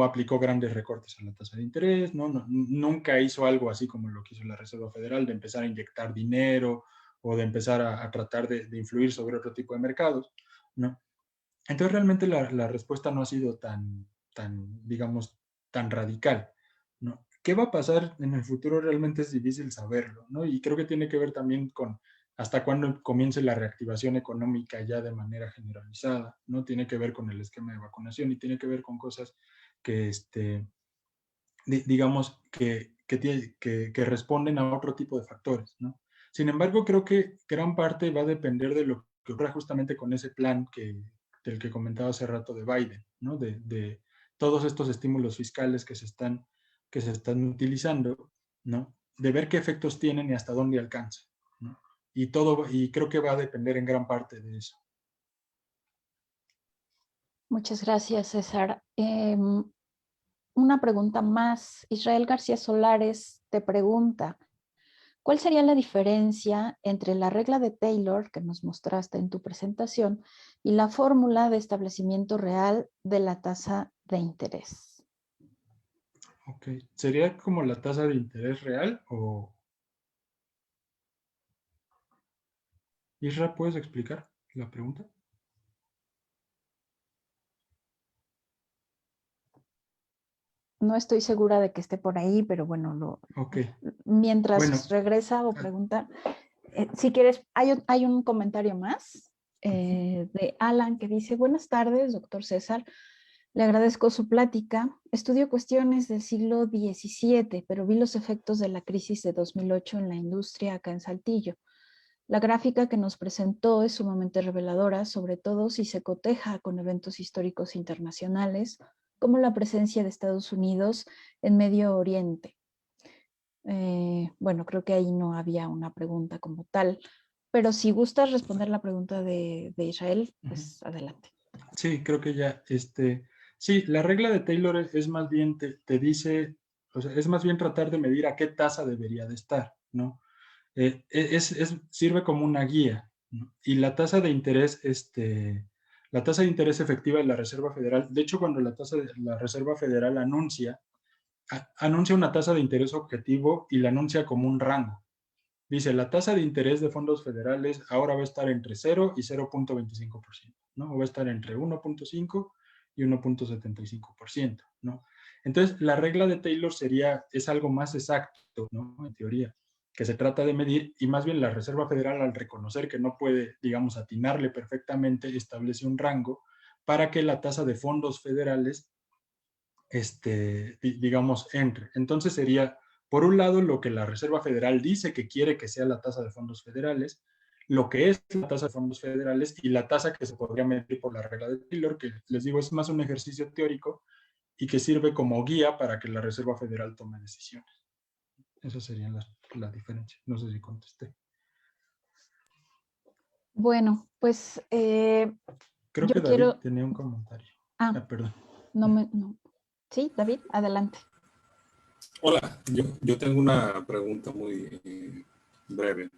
aplicó grandes recortes a la tasa de interés, nunca hizo algo así como lo que hizo la Reserva Federal, de empezar a inyectar dinero o de empezar a tratar de influir sobre otro tipo de mercados, ¿no? Entonces, realmente la respuesta no ha sido digamos, tan radical, ¿no? ¿Qué va a pasar en el futuro? Realmente es difícil saberlo, ¿no? Y creo que tiene que ver también con hasta cuándo comience la reactivación económica ya de manera generalizada, ¿no? Tiene que ver con el esquema de vacunación y tiene que ver con cosas que, digamos, que responden a otro tipo de factores, ¿no? Sin embargo, creo que gran parte va a depender de lo que ocurra justamente con ese plan del que comentaba hace rato de Biden, ¿no? De todos estos estímulos fiscales que se están utilizando, ¿no? De ver qué efectos tienen y hasta dónde alcanzan, ¿no? Y creo que va a depender en gran parte de eso. Muchas gracias, César. Una pregunta más. Israel García Solares te pregunta, ¿cuál sería la diferencia entre la regla de Taylor que nos mostraste en tu presentación y la fórmula de establecimiento real de la tasa de interés? Ok. ¿Sería como la tasa de interés real o...? Isra, ¿puedes explicar la pregunta? No estoy segura de que esté por ahí, pero bueno, Ok. mientras Bueno. regresa o pregunta, si quieres, hay un comentario más de Alan que dice, buenas tardes, doctor César. Le agradezco su plática. Estudio cuestiones del siglo XVII, pero vi los efectos de la crisis de 2008 en la industria acá en Saltillo. La gráfica que nos presentó es sumamente reveladora, sobre todo si se coteja con eventos históricos internacionales, como la presencia de Estados Unidos en Medio Oriente. Bueno, creo que ahí no había una pregunta como tal, pero si gustas responder la pregunta de Israel, pues adelante. Sí, creo que ya, sí, la regla de Taylor es más bien, te dice, o sea, es más bien tratar de medir a qué tasa debería de estar, ¿no? Sirve como una guía, ¿no? Y la tasa de interés, la tasa de interés efectiva de la Reserva Federal, de hecho, cuando la Reserva Federal anuncia una tasa de interés objetivo y la anuncia como un rango. Dice, la tasa de interés de fondos federales ahora va a estar entre 0 y 0.25%, ¿no? O va a estar entre 1.5 y 1.75%, ¿no? Entonces, la regla de Taylor es algo más exacto, ¿no? En teoría, que se trata de medir, y más bien la Reserva Federal, al reconocer que no puede, digamos, atinarle perfectamente, establece un rango para que la tasa de fondos federales, digamos, entre. Entonces sería, por un lado, lo que la Reserva Federal dice que quiere que sea la tasa de fondos federales, lo que es la tasa de fondos federales y la tasa que se podría medir por la regla de Taylor, que les digo es más un ejercicio teórico y que sirve como guía para que la Reserva Federal tome decisiones. Esa sería la diferencia. No sé si contesté. Bueno, pues creo que David tenía un comentario. Perdón. No. Sí, David, adelante. Hola, yo tengo una pregunta muy breve.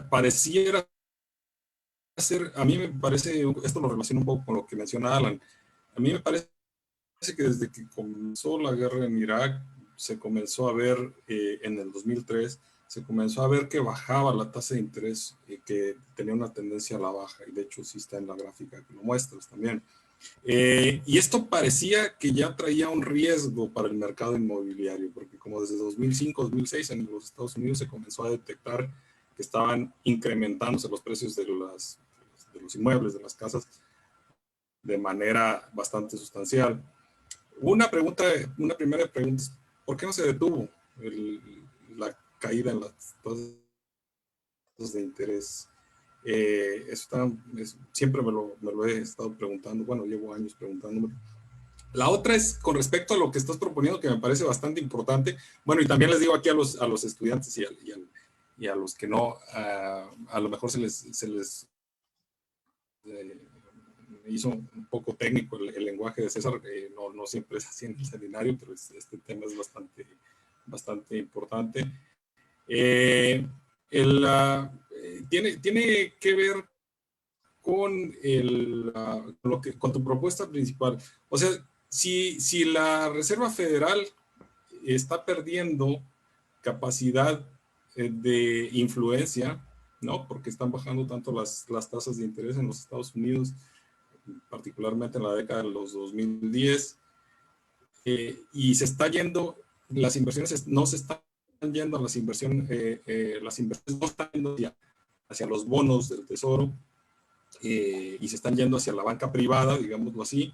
Pareciera ser, a mí me parece, esto lo relaciona un poco con lo que menciona Alan, a mí me parece que desde que comenzó la guerra en Irak, se comenzó a ver en el 2003, se comenzó a ver que bajaba la tasa de interés y que tenía una tendencia a la baja, y de hecho sí está en la gráfica que lo muestras también. Y esto parecía que ya traía un riesgo para el mercado inmobiliario, porque como desde 2005-2006 en los Estados Unidos se comenzó a detectar que estaban incrementándose los precios de los inmuebles, de las casas, de manera bastante sustancial. Una primera pregunta es, ¿por qué no se detuvo la caída en las tasas de interés? Siempre me lo he estado preguntando, bueno, llevo años preguntándome. La otra es con respecto a lo que estás proponiendo, que me parece bastante importante. Bueno, y también les digo aquí a los estudiantes y a los que no, a lo mejor se les hizo un poco técnico el lenguaje de César, no siempre es así en el seminario, pero este tema es bastante importante. Tiene que ver con con tu propuesta principal. O sea, si la Reserva Federal está perdiendo capacidad de influencia, ¿no? Porque están bajando tanto las tasas de interés en los Estados Unidos, particularmente en la década de los 2010, y se está yendo, las inversiones no se están yendo a las inversiones no están yendo hacia los bonos del tesoro, y se están yendo hacia la banca privada, digámoslo así.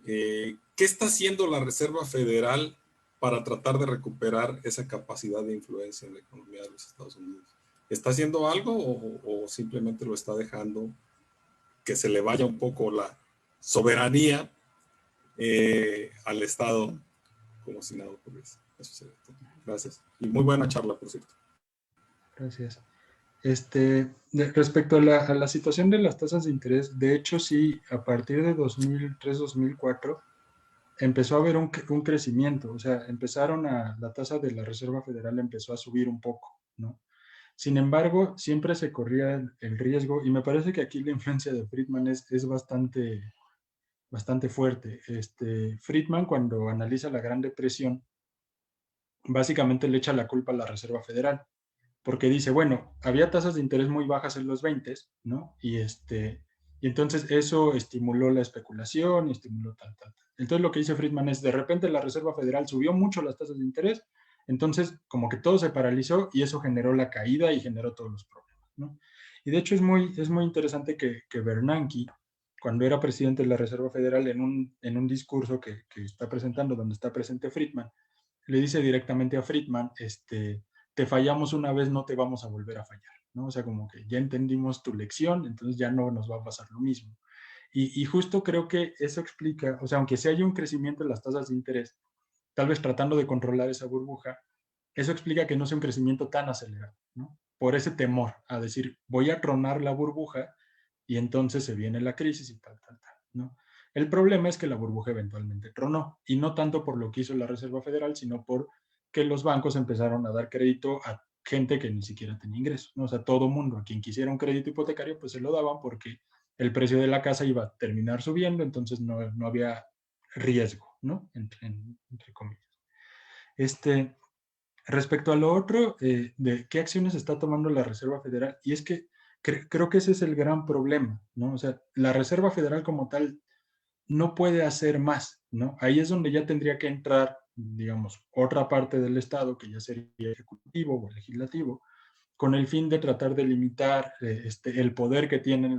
¿Qué está haciendo la Reserva Federal para tratar de recuperar esa capacidad de influencia en la economía de los Estados Unidos? ¿Está haciendo algo o simplemente lo está dejando que se le vaya un poco la soberanía al Estado como si nada ocurriese? Eso sería todo. Gracias. Y muy buena charla, por cierto. Gracias. Respecto a la situación de las tasas de interés, de hecho sí, a partir de 2003-2004 empezó a haber un crecimiento, o sea, la tasa de la Reserva Federal empezó a subir un poco, ¿no? Sin embargo, siempre se corría el riesgo, y me parece que aquí la influencia de Friedman es bastante fuerte. Friedman, cuando analiza la Gran Depresión, básicamente le echa la culpa a la Reserva Federal, porque dice, bueno, había tasas de interés muy bajas en los 20, ¿no? Y entonces eso estimuló la especulación y estimuló tal. Entonces lo que dice Friedman es, de repente la Reserva Federal subió mucho las tasas de interés, entonces como que todo se paralizó y eso generó la caída y generó todos los problemas, ¿no? Y de hecho es muy interesante que Bernanke, cuando era presidente de la Reserva Federal, en un discurso que está presentando, donde está presente Friedman, le dice directamente a Friedman, te fallamos una vez, no te vamos a volver a fallar, ¿no? O sea, como que ya entendimos tu lección, entonces ya no nos va a pasar lo mismo. Y justo creo que eso explica, o sea, aunque sí haya un crecimiento en las tasas de interés, tal vez tratando de controlar esa burbuja, eso explica que no sea un crecimiento tan acelerado, ¿no? Por ese temor a decir, voy a tronar la burbuja y entonces se viene la crisis y tal, ¿no? El problema es que la burbuja eventualmente tronó, y no tanto por lo que hizo la Reserva Federal, sino por que los bancos empezaron a dar crédito a gente que ni siquiera tenía ingresos, ¿no? O sea, todo mundo, a quien quisiera un crédito hipotecario, pues se lo daban porque el precio de la casa iba a terminar subiendo, entonces no había riesgo, ¿no? Entre comillas. Respecto a lo otro, de qué acciones está tomando la Reserva Federal, y es que creo que ese es el gran problema, ¿no? O sea, la Reserva Federal como tal no puede hacer más, ¿no? Ahí es donde ya tendría que entrar, digamos, otra parte del Estado, que ya sería ejecutivo o legislativo, con el fin de tratar de limitar el poder que tienen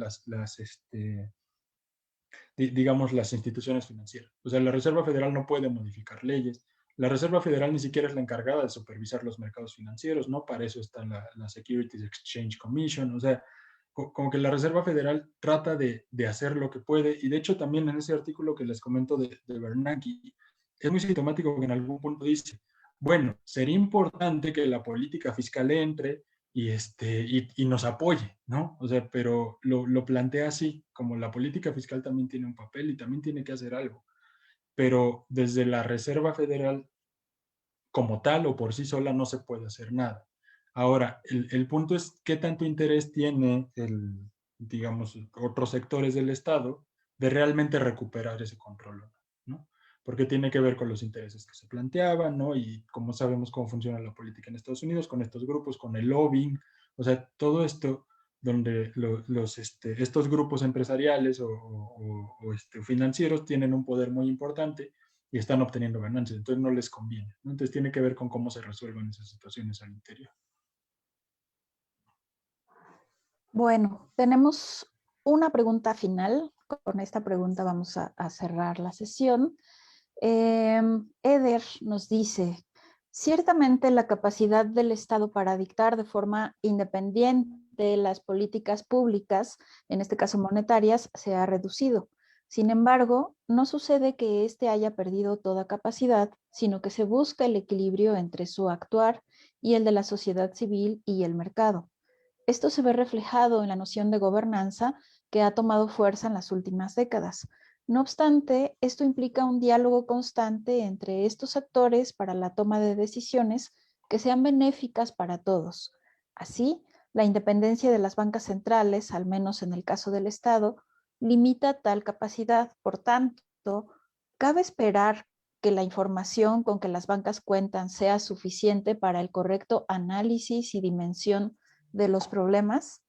digamos, las instituciones financieras. O sea, la Reserva Federal no puede modificar leyes. La Reserva Federal ni siquiera es la encargada de supervisar los mercados financieros, ¿no? Para eso está la Securities Exchange Commission. O sea, como que la Reserva Federal trata de hacer lo que puede, y de hecho también en ese artículo que les comento de Bernanke, es muy sintomático que en algún punto dice, bueno, sería importante que la política fiscal entre y nos apoye, ¿no? O sea, pero lo plantea así, como la política fiscal también tiene un papel y también tiene que hacer algo, pero desde la Reserva Federal como tal o por sí sola no se puede hacer nada. Ahora, el punto es qué tanto interés tiene digamos, otros sectores del Estado de realmente recuperar ese control, ¿no? Porque tiene que ver con los intereses que se planteaban, ¿no? Y como sabemos cómo funciona la política en Estados Unidos, con estos grupos, con el lobbying, o sea, todo esto donde estos grupos empresariales o financieros tienen un poder muy importante y están obteniendo ganancias, entonces no les conviene, ¿no? Entonces tiene que ver con cómo se resuelvan esas situaciones al interior. Bueno, tenemos una pregunta final. Con esta pregunta vamos a cerrar la sesión. Eder nos dice, ciertamente la capacidad del Estado para dictar de forma independiente las políticas públicas, en este caso monetarias, se ha reducido. Sin embargo, no sucede que éste haya perdido toda capacidad, sino que se busca el equilibrio entre su actuar y el de la sociedad civil y el mercado. Esto se ve reflejado en la noción de gobernanza que ha tomado fuerza en las últimas décadas. No obstante, esto implica un diálogo constante entre estos actores para la toma de decisiones que sean benéficas para todos. Así, la independencia de las bancas centrales, al menos en el caso del Estado, limita tal capacidad. Por tanto, cabe esperar que la información con que las bancas cuentan sea suficiente para el correcto análisis y dimensión de los problemas.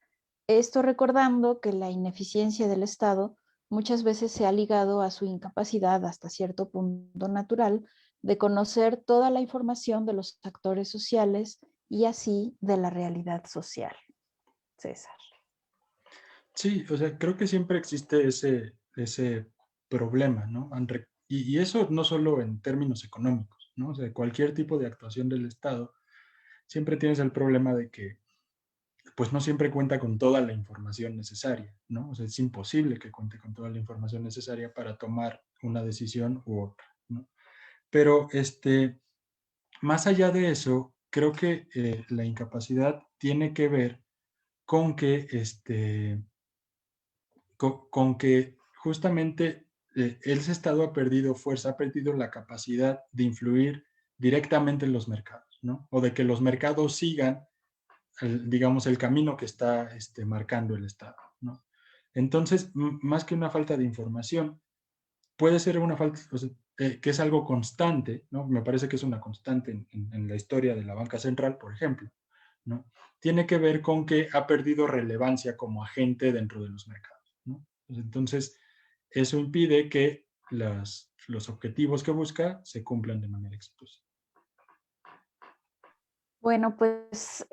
Esto recordando que la ineficiencia del Estado muchas veces se ha ligado a su incapacidad hasta cierto punto natural de conocer toda la información de los actores sociales y así de la realidad social. César. Sí, o sea, creo que siempre existe ese problema, ¿no? Y eso no solo en términos económicos, ¿no? O sea, cualquier tipo de actuación del Estado, siempre tienes el problema de que, pues no siempre cuenta con toda la información necesaria, ¿no? O sea, es imposible que cuente con toda la información necesaria para tomar una decisión u otra, ¿no? Pero, más allá de eso, creo que la incapacidad tiene que ver con que, con que justamente ese Estado ha perdido fuerza, ha perdido la capacidad de influir directamente en los mercados, ¿no? O de que los mercados sigan, digamos, el camino que está marcando el Estado, ¿no? Entonces, más que una falta de información, puede ser una falta, o sea, que es algo constante, ¿no? Me parece que es una constante en la historia de la banca central, por ejemplo, ¿no? Tiene que ver con que ha perdido relevancia como agente dentro de los mercados, ¿no? Entonces, eso impide que los objetivos que busca se cumplan de manera exitosa. Bueno, pues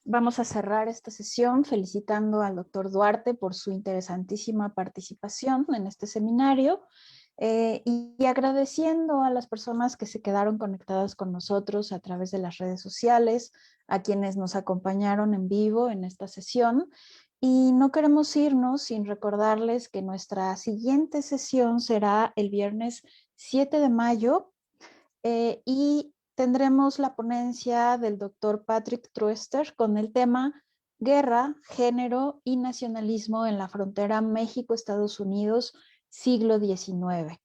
vamos a cerrar esta sesión felicitando al doctor Duarte por su interesantísima participación en este seminario y agradeciendo a las personas que se quedaron conectadas con nosotros a través de las redes sociales, a quienes nos acompañaron en vivo en esta sesión. Y no queremos irnos sin recordarles que nuestra siguiente sesión será el viernes 7 de mayo y tendremos la ponencia del doctor Patrick Troester con el tema Guerra, Género y Nacionalismo en la frontera México-Estados Unidos, siglo XIX.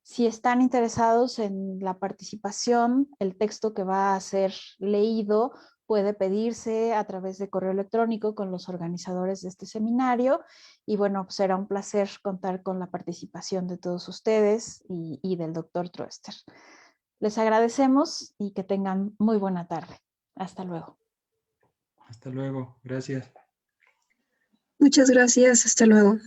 Si están interesados en la participación, el texto que va a ser leído puede pedirse a través de correo electrónico con los organizadores de este seminario y bueno, será un placer contar con la participación de todos ustedes y del doctor Troester. Les agradecemos y que tengan muy buena tarde. Hasta luego. Hasta luego. Gracias. Muchas gracias. Hasta luego.